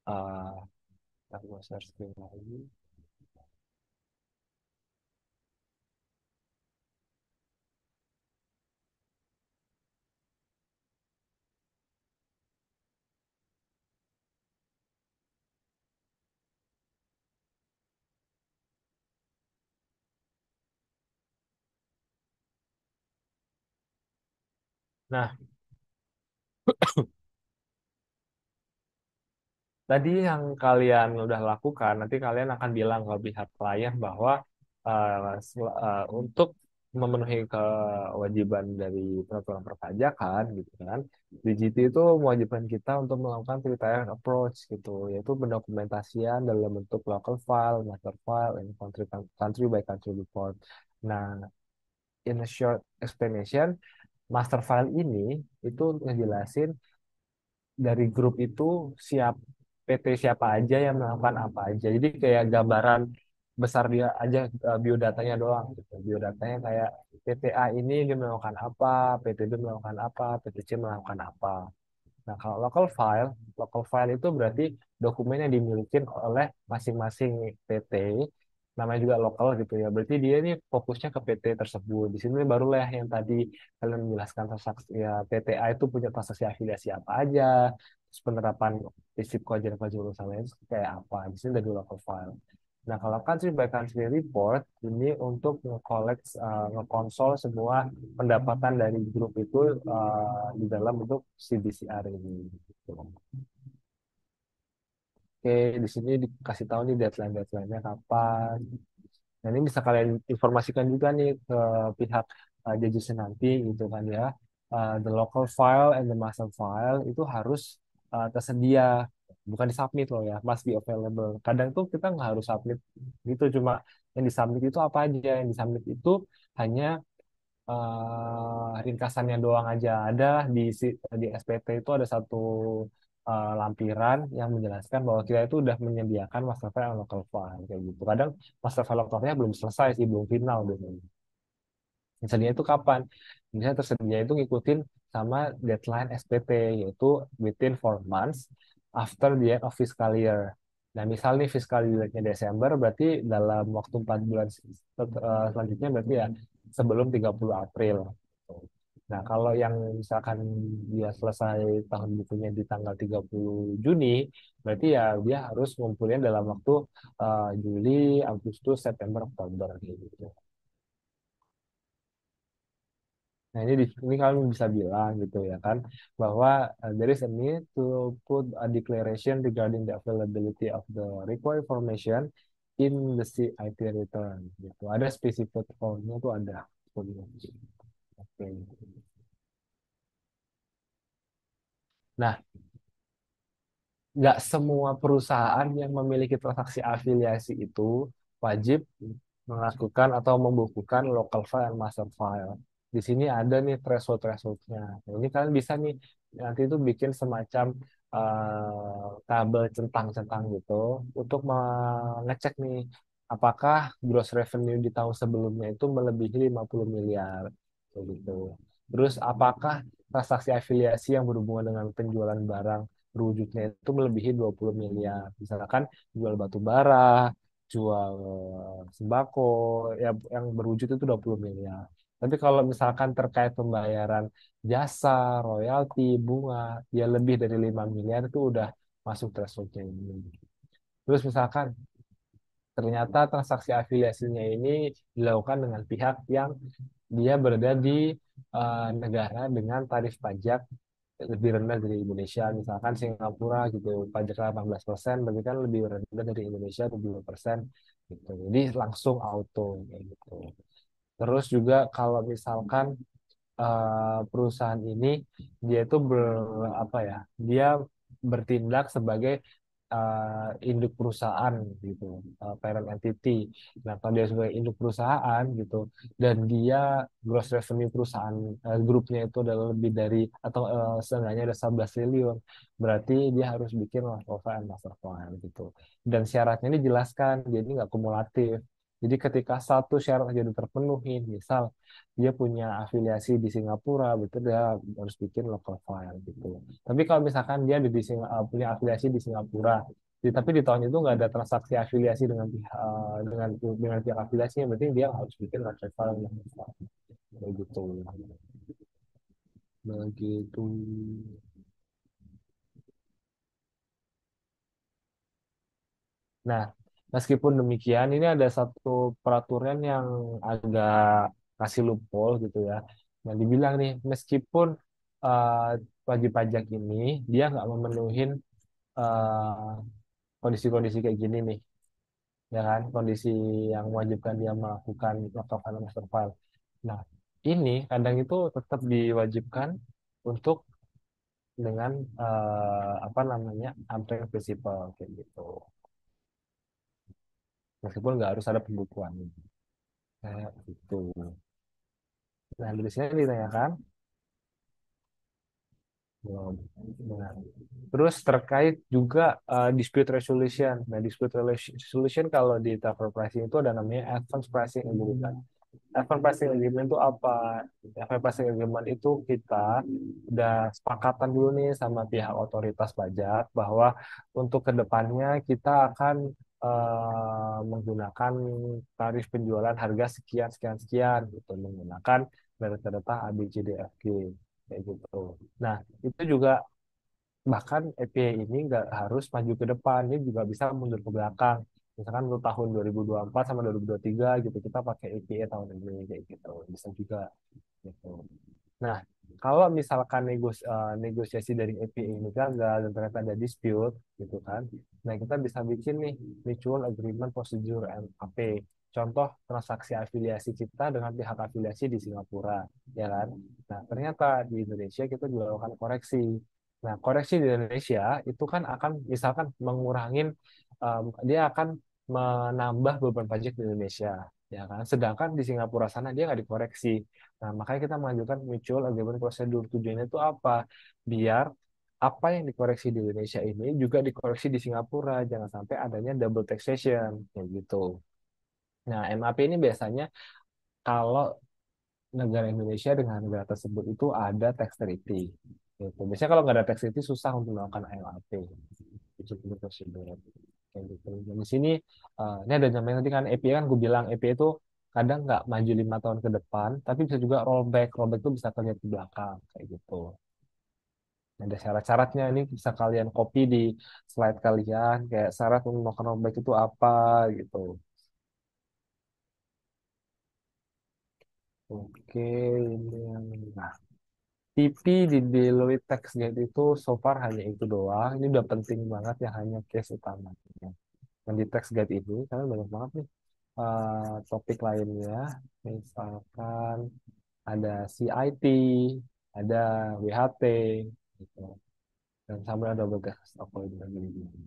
Uh, aku share screen lagi. Nah, tadi yang kalian udah lakukan, nanti kalian akan bilang ke pihak klien bahwa untuk memenuhi kewajiban dari peraturan perpajakan, gitu kan, DGT itu mewajibkan kita untuk melakukan three-tier approach, gitu, yaitu pendokumentasian dalam bentuk local file, master file, and country by country report. Nah, in a short explanation, master file ini itu ngejelasin dari grup itu siap PT siapa aja yang melakukan apa aja. Jadi kayak gambaran besar dia aja biodatanya doang gitu. Biodatanya kayak PT A ini dia melakukan apa, PT B melakukan apa, PT C melakukan apa. Nah, kalau local file itu berarti dokumen yang dimiliki oleh masing-masing PT, namanya juga lokal gitu ya. Berarti dia ini fokusnya ke PT tersebut. Di sini barulah yang tadi kalian menjelaskan transaksi ya PTA itu punya transaksi afiliasi apa aja, terus penerapan prinsip kewajiban usaha itu kayak apa. Di sini dari local file. Nah, kalau country by country report ini untuk ngekonsol semua pendapatan dari grup itu di dalam bentuk CBCR ini. Gitu. Oke, di sini dikasih tahu nih deadline-deadline-nya kapan. Nah, ini bisa kalian informasikan juga nih ke pihak Jejusen nanti gitu kan ya. The local file and the master file itu harus tersedia, bukan disubmit loh ya, must be available. Kadang tuh kita nggak harus submit gitu, cuma yang disubmit itu apa aja? Yang disubmit itu hanya ringkasannya doang aja. Ada di SPT itu ada satu lampiran yang menjelaskan bahwa kita itu udah menyediakan master file dan local file kayak gitu. Kadang master file local file belum selesai sih, belum final gitu. Tersedia itu kapan? Misalnya tersedia itu ngikutin sama deadline SPT, yaitu within 4 months after the end of fiscal year. Nah, misal nih fiscal year-nya Desember, berarti dalam waktu 4 bulan selanjutnya berarti ya sebelum 30 April. Nah, kalau yang misalkan dia selesai tahun bukunya di tanggal 30 Juni, berarti ya dia harus ngumpulin dalam waktu Juli, Agustus, September, Oktober gitu. Nah, ini kalian bisa bilang gitu ya kan, bahwa there is a need to put a declaration regarding the availability of the required information in the CIT return. Gitu. Ada specific formnya tuh ada. Oke. Nah, nggak semua perusahaan yang memiliki transaksi afiliasi itu wajib melakukan atau membukukan local file dan master file. Di sini ada nih threshold-thresholdnya. Nah, ini kalian bisa nih nanti itu bikin semacam tabel centang-centang gitu untuk mengecek nih apakah gross revenue di tahun sebelumnya itu melebihi 50 miliar kayak gitu. Terus apakah transaksi afiliasi yang berhubungan dengan penjualan barang berwujudnya itu melebihi 20 miliar. Misalkan jual batu bara, jual sembako, ya yang berwujud itu 20 miliar. Tapi kalau misalkan terkait pembayaran jasa, royalti, bunga, ya lebih dari 5 miliar itu udah masuk thresholdnya ini. Terus misalkan ternyata transaksi afiliasinya ini dilakukan dengan pihak yang dia berada di negara dengan tarif pajak lebih rendah dari Indonesia, misalkan Singapura gitu pajaknya 18%, berarti kan lebih rendah dari Indonesia 25% gitu. Jadi langsung auto kayak gitu. Terus juga kalau misalkan perusahaan ini dia itu apa ya? Dia bertindak sebagai induk perusahaan gitu, parent entity. Nah, kalau dia sebagai induk perusahaan gitu, dan dia gross revenue perusahaan grupnya itu adalah lebih dari atau seenggaknya ada 11 triliun, berarti dia harus bikin profile and master file gitu. Dan syaratnya ini jelaskan, jadi nggak kumulatif. Jadi ketika satu syarat aja udah terpenuhi, misal dia punya afiliasi di Singapura, betul dia harus bikin local file gitu. Tapi kalau misalkan dia ada di punya afiliasi di Singapura, tapi di tahun itu nggak ada transaksi afiliasi dengan pihak dengan pihak afiliasinya, berarti dia harus bikin local file kayak gitu. Begitu. Nah, meskipun demikian, ini ada satu peraturan yang agak kasih loophole gitu ya. Nah, dibilang nih, meskipun eh, wajib pajak ini dia nggak memenuhi kondisi-kondisi kayak gini nih, ya kan? Kondisi yang mewajibkan dia melakukan local file master file. Nah, ini kadang itu tetap diwajibkan untuk dengan apa namanya ampleng prinsipal kayak gitu. Meskipun nggak harus ada pembukuan. Kayak gitu. Nah, dari sini ditanyakan. Belum. Nah, terus terkait juga dispute resolution. Nah, dispute resolution kalau di transfer pricing itu ada namanya advance pricing agreement. Advance pricing agreement itu apa? Advance pricing agreement itu kita udah sepakatan dulu nih sama pihak otoritas pajak bahwa untuk kedepannya kita akan menggunakan tarif penjualan harga sekian sekian sekian gitu menggunakan data-data A B C D F G kayak gitu. Nah, itu juga bahkan EPA ini nggak harus maju ke depan, ini juga bisa mundur ke belakang. Misalkan untuk tahun 2024 sama 2023 gitu, kita pakai EPA tahun ini kayak gitu. Bisa juga gitu. Nah, kalau misalkan negosiasi dari EPA ini gagal dan ternyata ada dispute gitu kan. Nah, kita bisa bikin nih Mutual Agreement Procedure MAP. Contoh transaksi afiliasi kita dengan pihak afiliasi di Singapura, ya kan? Nah, ternyata di Indonesia kita juga lakukan koreksi. Nah, koreksi di Indonesia itu kan akan misalkan mengurangin dia akan menambah beban pajak di Indonesia, ya kan? Sedangkan di Singapura sana dia nggak dikoreksi. Nah, makanya kita mengajukan mutual agreement prosedur. Tujuannya itu apa? Biar apa yang dikoreksi di Indonesia ini juga dikoreksi di Singapura. Jangan sampai adanya double taxation. Kayak gitu. Nah, MAP ini biasanya kalau negara Indonesia dengan negara tersebut itu ada tax treaty. Gitu. Biasanya kalau nggak ada tax treaty susah untuk melakukan MAP. Itu prosedur. Kayak gitu. Dan di sini ini ada namanya tadi kan EPA kan gue bilang EPA itu kadang nggak maju 5 tahun ke depan, tapi bisa juga rollback. Rollback itu bisa terlihat ke belakang kayak gitu. Ada syarat-syaratnya ini bisa kalian copy di slide kalian kayak syarat untuk melakukan rollback itu apa gitu. Oke, ini yang nah TP di Deloitte Tax Guide itu so far hanya itu doang. Ini udah penting banget ya hanya case utamanya. Dan di Tax Guide ini karena banyak banget nih topik lainnya, misalkan ada CIT, ada WHT, gitu. Dan sama ada double tax stockholder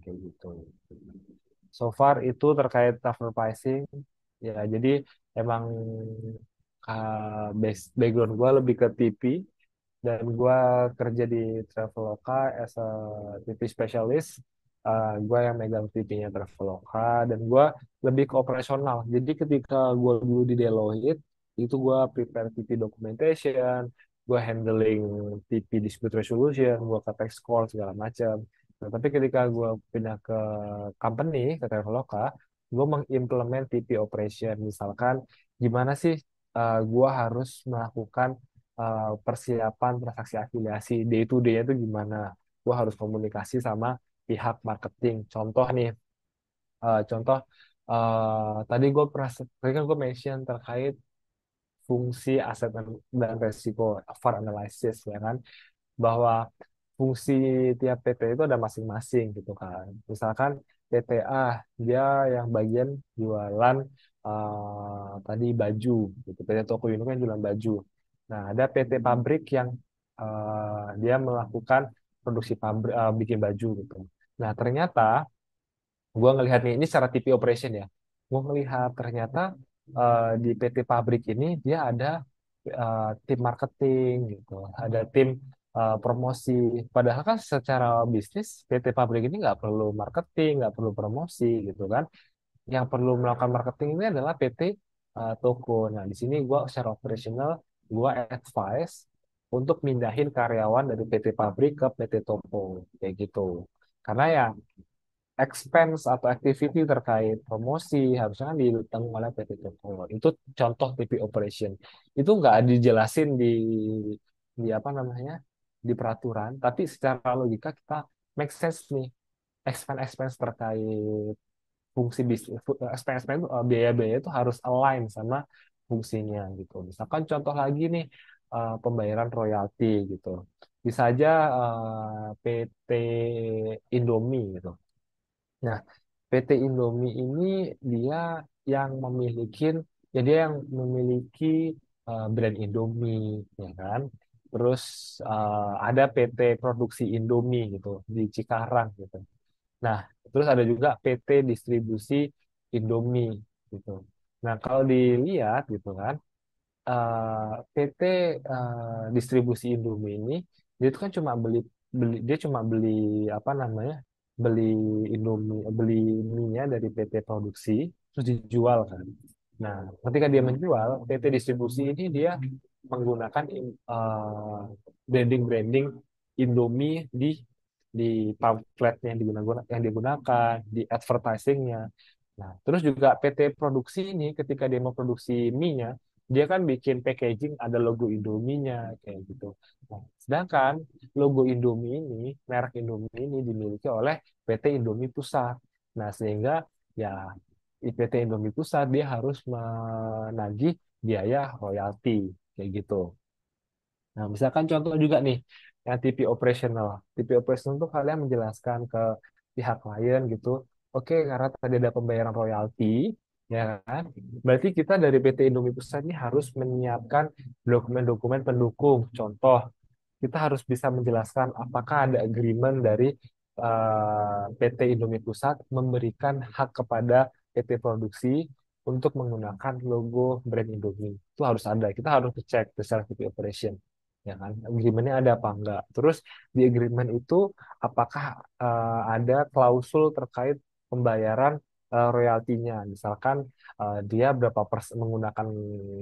kayak gitu. So far itu terkait transfer pricing, ya jadi emang background gue lebih ke TP dan gue kerja di Traveloka as a TP specialist. Gue yang megang TP-nya Traveloka dan gue lebih ke operasional. Jadi ketika gue dulu di Deloitte, itu gue prepare TP documentation, gue handling TP dispute resolution, gue ke tax call segala macam. Nah, tapi ketika gue pindah ke company, ke Traveloka, gue mengimplement TP operation. Misalkan gimana sih gue harus melakukan persiapan transaksi afiliasi day to day itu gimana? Gue harus komunikasi sama pihak marketing. Contoh nih, contoh tadi gue pernah tadi kan gue mention terkait fungsi aset dan resiko VAR analysis ya kan, bahwa fungsi tiap PT itu ada masing-masing gitu kan. Misalkan PTA dia yang bagian jualan tadi baju gitu. PT Toko Unique kan jualan baju. Nah, ada PT pabrik yang dia melakukan produksi pabrik, bikin baju gitu. Nah, ternyata gue ngelihat nih, ini secara TV operation ya. Gue ngelihat ternyata di PT pabrik ini dia ada tim marketing gitu, ada tim promosi. Padahal kan secara bisnis PT pabrik ini nggak perlu marketing, nggak perlu promosi gitu kan. Yang perlu melakukan marketing ini adalah PT toko. Nah, di sini gue secara operasional gue advice untuk mindahin karyawan dari PT pabrik ke PT toko kayak gitu. Karena ya expense atau activity terkait promosi harusnya kan ditanggung oleh PT Toko. Itu contoh TP operation. Itu nggak dijelasin di apa namanya di peraturan, tapi secara logika kita make sense nih. Expense terkait fungsi bisnis, expense itu, biaya-biaya itu harus align sama fungsinya gitu. Misalkan contoh lagi nih, pembayaran royalti gitu. Bisa aja PT Indomie gitu. Nah, PT Indomie ini dia yang memiliki dia yang memiliki brand Indomie, ya kan? Terus ada PT Produksi Indomie gitu di Cikarang gitu. Nah, terus ada juga PT Distribusi Indomie gitu. Nah, kalau dilihat gitu kan, PT distribusi Indomie ini dia itu kan cuma beli beli dia cuma beli apa namanya beli Indomie beli mie-nya dari PT produksi terus dijual kan. Nah, ketika dia menjual, PT distribusi ini dia menggunakan branding-branding Indomie di pamfletnya yang digunakan di advertisingnya. Nah, terus juga PT produksi ini ketika dia mau produksi mie-nya, dia kan bikin packaging ada logo Indomie-nya kayak gitu. Nah, sedangkan logo Indomie ini, merek Indomie ini dimiliki oleh PT Indomie Pusat. Nah, sehingga ya PT Indomie Pusat dia harus menagih biaya royalti kayak gitu. Nah, misalkan contoh juga nih, yang TP operational. TP operational itu kalian menjelaskan ke pihak klien gitu, oke, karena tadi ada pembayaran royalti, ya kan? Berarti kita dari PT Indomie Pusat ini harus menyiapkan dokumen-dokumen pendukung. Contoh, kita harus bisa menjelaskan apakah ada agreement dari PT Indomie Pusat memberikan hak kepada PT Produksi untuk menggunakan logo brand Indomie. Itu harus ada. Kita harus cek secara PT Operation. Ya kan? Agreementnya ada apa enggak. Terus di agreement itu apakah ada klausul terkait pembayaran royaltinya. Misalkan dia berapa persen menggunakan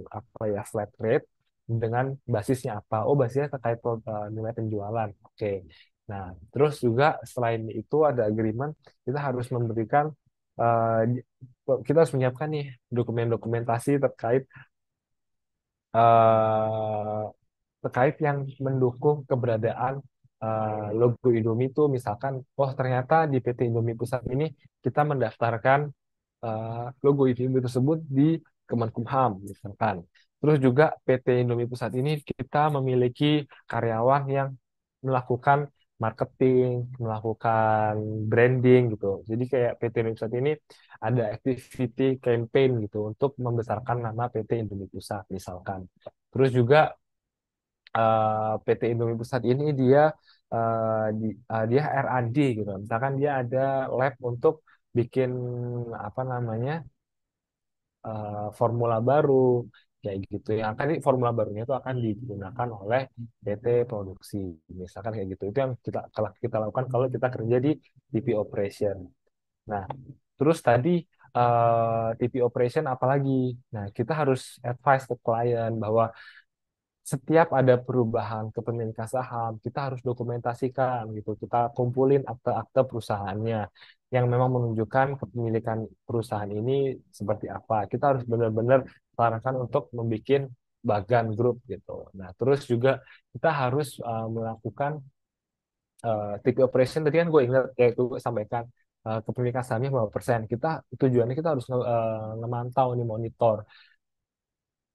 apa ya flat rate dengan basisnya apa? Oh, basisnya terkait nilai penjualan. Oke. Nah, terus juga selain itu ada agreement, kita harus memberikan eh, kita harus menyiapkan nih dokumentasi eh, terkait yang mendukung keberadaan logo Indomie itu, misalkan oh ternyata di PT Indomie Pusat ini kita mendaftarkan logo Indomie tersebut di Kemenkumham misalkan. Terus juga PT Indomie Pusat ini kita memiliki karyawan yang melakukan marketing, melakukan branding gitu. Jadi kayak PT Indomie Pusat ini ada activity campaign gitu untuk membesarkan nama PT Indomie Pusat misalkan. Terus juga PT Indomie Pusat ini dia R&D gitu. Misalkan dia ada lab untuk bikin apa namanya formula baru kayak gitu. Yang akan formula barunya itu akan digunakan oleh PT produksi. Misalkan kayak gitu. Itu yang kita lakukan kalau kita kerja di TP operation. Nah, terus tadi TP operation apalagi? Nah, kita harus advice ke klien bahwa setiap ada perubahan kepemilikan saham, kita harus dokumentasikan gitu. Kita kumpulin akte-akte perusahaannya yang memang menunjukkan kepemilikan perusahaan ini seperti apa. Kita harus benar-benar sarankan untuk membuat bagan grup gitu. Nah, terus juga kita harus melakukan TP operation. Tadi kan gue ingat kayak gue sampaikan kepemilikan sahamnya berapa persen. Tujuannya kita harus ngemantau nih monitor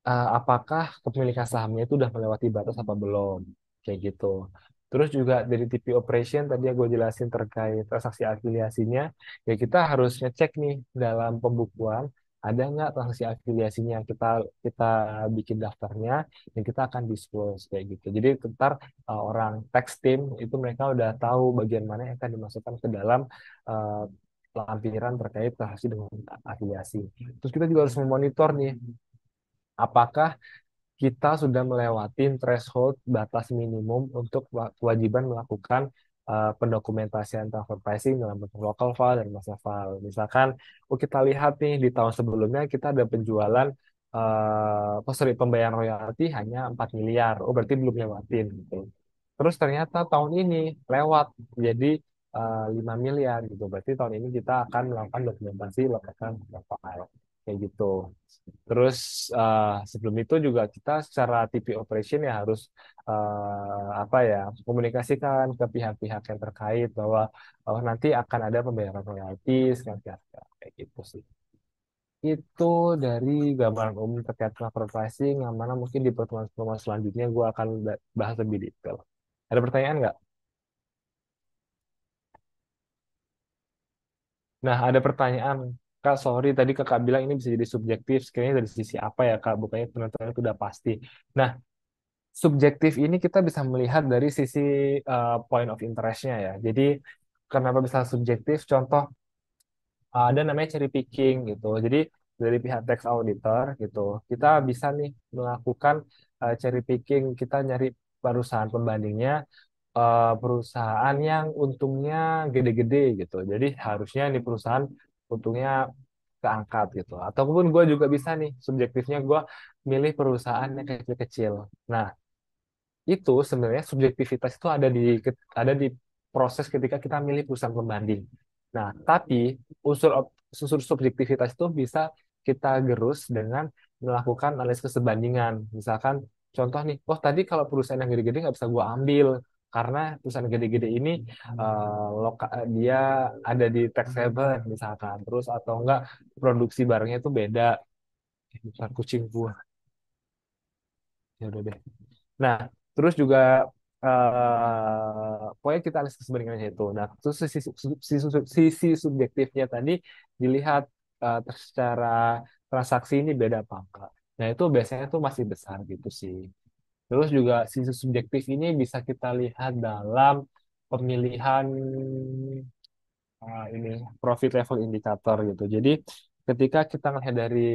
apakah kepemilikan sahamnya itu udah melewati batas apa belum kayak gitu. Terus juga dari TP operation tadi yang gue jelasin terkait transaksi afiliasinya, ya kita harus ngecek nih dalam pembukuan ada nggak transaksi afiliasinya, kita kita bikin daftarnya dan kita akan disclose kayak gitu. Jadi ntar orang tax team itu mereka udah tahu bagian mana yang akan dimasukkan ke dalam uh, lampiran terkait transaksi dengan afiliasi. Terus kita juga harus memonitor nih, apakah kita sudah melewati threshold batas minimum untuk kewajiban melakukan pendokumentasian transfer pricing dalam bentuk local file dan master file. Misalkan, kita lihat nih di tahun sebelumnya kita ada penjualan, pembayaran royalti hanya 4 miliar. Oh, berarti belum lewatin gitu. Terus ternyata tahun ini lewat jadi 5 miliar gitu. Berarti tahun ini kita akan melakukan dokumentasi lakukan file kayak gitu. Terus sebelum itu juga kita secara TP operation ya harus apa ya, komunikasikan ke pihak-pihak yang terkait bahwa nanti akan ada pembayaran royaltis kayak gitu sih. Itu dari gambaran umum terkait transfer pricing, yang mana mungkin di pertemuan-pertemuan selanjutnya gue akan bahas lebih detail. Ada pertanyaan nggak? Nah, ada pertanyaan. Kak, sorry tadi kakak bilang ini bisa jadi subjektif. Sekiranya dari sisi apa ya Kak? Bukannya penentuan itu udah pasti. Nah, subjektif ini kita bisa melihat dari sisi point of interest-nya ya. Jadi kenapa bisa subjektif? Contoh, ada namanya cherry picking gitu. Jadi dari pihak tax auditor gitu, kita bisa nih melakukan cherry picking. Kita nyari perusahaan pembandingnya, perusahaan yang untungnya gede-gede gitu. Jadi harusnya nih perusahaan untungnya keangkat gitu. Ataupun gue juga bisa nih subjektifnya gue milih perusahaan yang kecil-kecil. Nah, itu sebenarnya subjektivitas itu ada di proses ketika kita milih perusahaan pembanding. Nah, tapi unsur subjektivitas itu bisa kita gerus dengan melakukan analisis keserbandingan. Misalkan contoh nih, oh tadi kalau perusahaan yang gede-gede nggak bisa gua ambil karena perusahaan gede-gede ini dia ada di tax haven misalkan, terus atau enggak produksi barangnya itu beda. Bukan kucing gua. Ya udah deh. Nah, terus juga pokoknya kita analisis kesebenarnya itu. Nah, terus sisi subjektifnya tadi dilihat secara transaksi ini beda apa enggak. Nah, itu biasanya tuh masih besar gitu sih. Terus juga sisi subjektif ini bisa kita lihat dalam pemilihan ini profit level indicator gitu. Jadi ketika kita ngelihat dari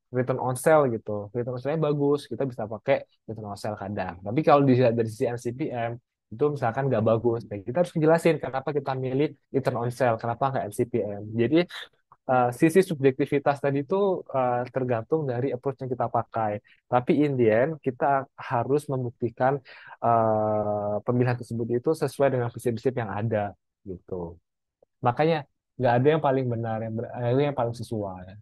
return on sale gitu, return on sale bagus, kita bisa pakai return on sale kadang. Tapi kalau dilihat dari sisi NCPM itu misalkan nggak bagus, nah, kita harus menjelasin kenapa kita milih return on sale, kenapa nggak NCPM. Jadi sisi subjektivitas tadi itu tergantung dari approach yang kita pakai. Tapi in the end kita harus membuktikan pemilihan tersebut itu sesuai dengan prinsip-prinsip yang ada gitu. Makanya nggak ada yang paling benar, ada yang paling sesuai.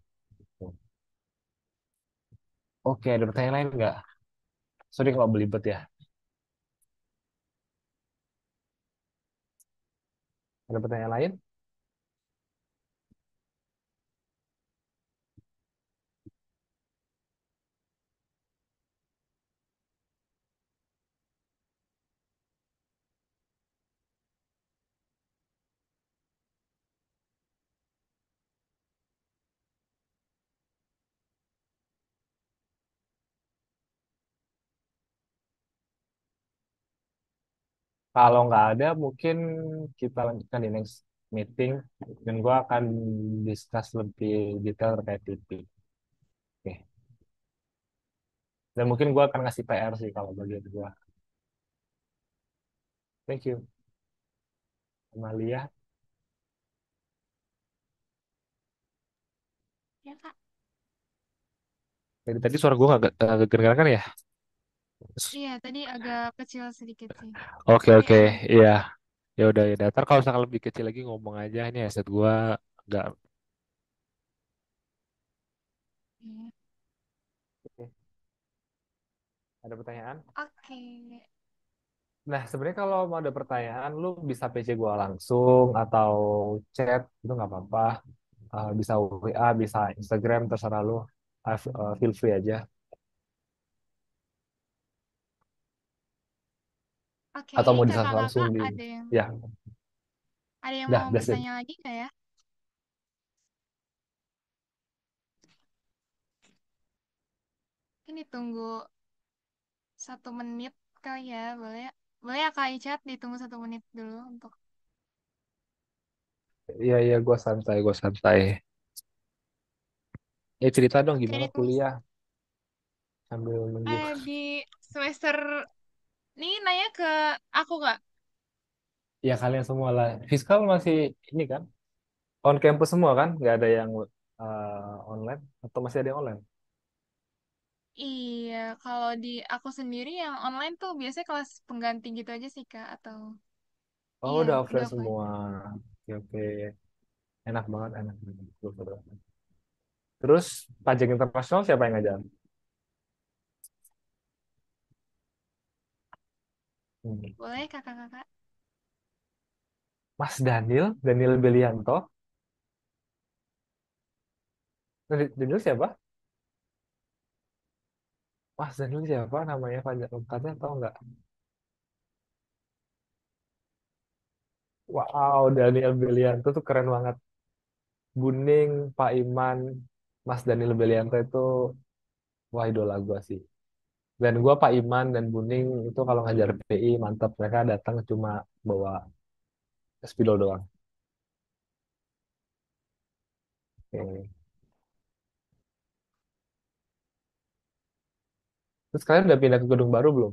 Oke, ada pertanyaan lain nggak? Sorry kalau belibet ya. Ada pertanyaan lain? Kalau nggak ada, mungkin kita lanjutkan di next meeting dan gue akan discuss lebih detail terkait itu. Oke. Dan mungkin gue akan ngasih PR sih kalau bagian gue. Thank you, Amalia. Ya, Kak. Tadi tadi suara gue agak kedengeran kan ya? Iya, tadi agak kecil sedikit sih. Oke Sorry, oke, Ega. iya. Ya udah ya. Ntar kalau misalkan lebih kecil lagi ngomong aja, ini headset gue nggak. Iya. Oke. Ada pertanyaan? Oke. Nah, sebenarnya kalau mau ada pertanyaan, lu bisa PC gua langsung atau chat, itu nggak apa-apa. Bisa WA, bisa Instagram, terserah lu. Feel free aja. Oke, Atau ini mau disas langsung kakak-kakak di, ada yang ya, ada yang dah, mau that's it. bertanya lagi nggak ya? Ini tunggu 1 menit kali ya, boleh ya? Boleh ya Kak Icat ditunggu 1 menit dulu untuk. Iya, iya, gue santai, gue santai. Cerita dong Oke, gimana ditunggu. kuliah sambil nunggu. Di semester ini nanya ke aku Kak. Ya kalian semua lah. Fiskal masih ini kan? On campus semua kan? Nggak ada yang online? Atau masih ada yang online? Iya, kalau di aku sendiri yang online tuh biasanya kelas pengganti gitu aja sih Kak, atau Oh, iya, udah udah offline offline. semua. Oke, oke. Enak banget, enak banget. Terus pajak internasional siapa yang ngajar? Hmm. Boleh kakak-kakak? Mas Daniel, Daniel Belianto. Daniel siapa? Mas Daniel siapa namanya pajak lengkapnya tahu nggak? Wow, Daniel Belianto tuh keren banget. Buning, Pak Iman, Mas Daniel Belianto itu wah idola gue sih. Dan gue Pak Iman dan Buning itu kalau ngajar PI mantap. Mereka datang cuma bawa spidol doang. Oke. Terus kalian udah pindah ke gedung baru belum?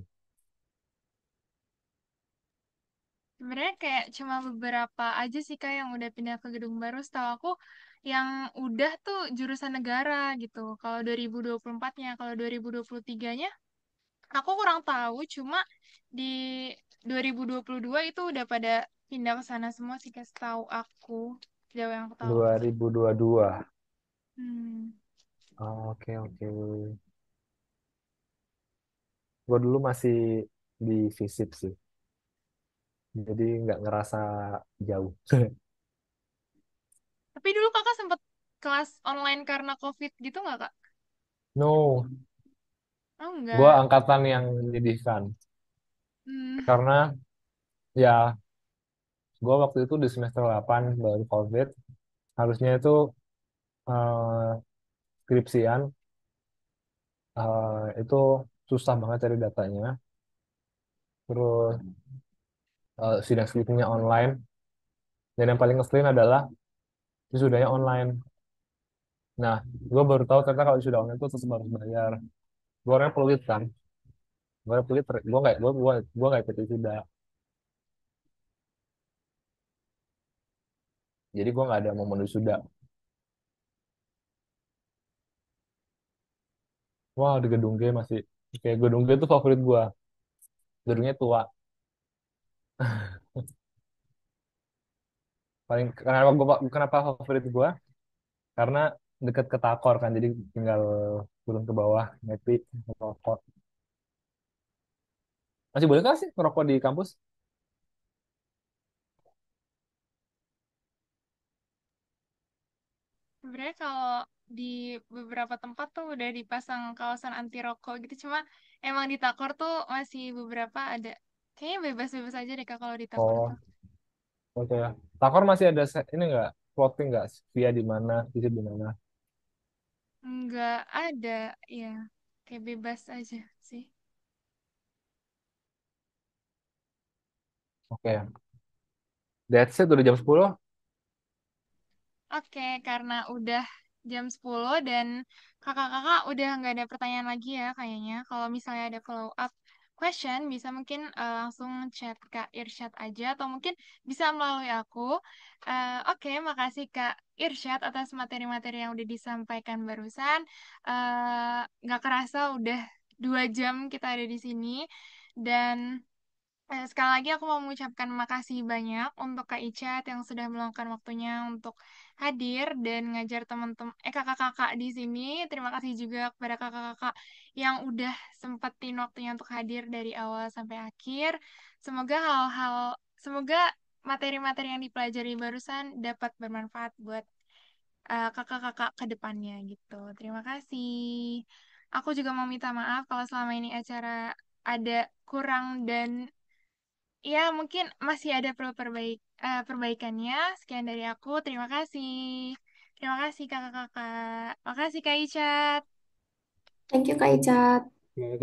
Sebenarnya kayak cuma beberapa aja sih Kak yang udah pindah ke gedung baru. Setahu aku yang udah tuh jurusan negara gitu. Kalau 2024-nya, kalau 2023-nya aku kurang tahu. Cuma di 2022 itu udah pada pindah ke sana semua sih Kak, setahu aku. Jauh yang aku tahu. 2022. Hmm. Oh, oke, oke. Gue dulu masih di FISIP sih. Jadi nggak ngerasa jauh. Tapi dulu kakak sempet kelas online karena COVID gitu nggak kak? No, Oh gue enggak. angkatan yang menyedihkan. Hmm. Karena ya gue waktu itu di semester 8 baru COVID. Harusnya itu eh, skripsian itu susah banget cari datanya. Terus sidang skripsinya online. Dan yang paling ngeselin adalah wisudanya online. Nah, gue baru tahu ternyata kalau sudah online itu tetap harus bayar. Gue orangnya pelit kan. Gue pelit, gue nggak ikut wisuda. Jadi gue nggak ada momen wisuda. Wah, di gedung G masih kayak gedung G itu favorit gue. Gedungnya tua. Kenapa favorit gue? Karena deket ke Takor kan, jadi tinggal turun ke bawah, ngopi, ngerokok. Masih boleh nggak sih ngerokok di kampus? Sebenarnya kalau di beberapa tempat tuh udah dipasang kawasan anti rokok gitu, cuma emang di Takor tuh masih beberapa ada. Kayaknya bebas-bebas aja deh kak kalau di Takor Oh, tuh. oke ya. Takor masih ada ini nggak? Plotting nggak? Via di mana? Visit di mana? Nggak ada, ya. Kayak bebas aja sih. Oke. That's it, udah jam 10. Oke, karena udah jam 10 dan kakak-kakak udah nggak ada pertanyaan lagi ya kayaknya. Kalau misalnya ada follow up question, bisa mungkin langsung chat Kak Irsyad aja atau mungkin bisa melalui aku. Oke, makasih Kak Irsyad atas materi-materi yang udah disampaikan barusan. Nggak kerasa udah 2 jam kita ada di sini dan sekali lagi aku mau mengucapkan makasih banyak untuk Kak Icat yang sudah meluangkan waktunya untuk hadir dan ngajar teman-teman kakak-kakak di sini. Terima kasih juga kepada kakak-kakak yang udah sempetin waktunya untuk hadir dari awal sampai akhir. Semoga semoga materi-materi yang dipelajari barusan dapat bermanfaat buat kakak-kakak ke depannya gitu. Terima kasih. Aku juga mau minta maaf kalau selama ini acara ada kurang dan ya, mungkin masih ada perlu perbaikannya. Sekian dari aku. Terima kasih. Terima kasih kakak-kakak. Makasih Kak Icat. Thank you Kak Ica. Nah,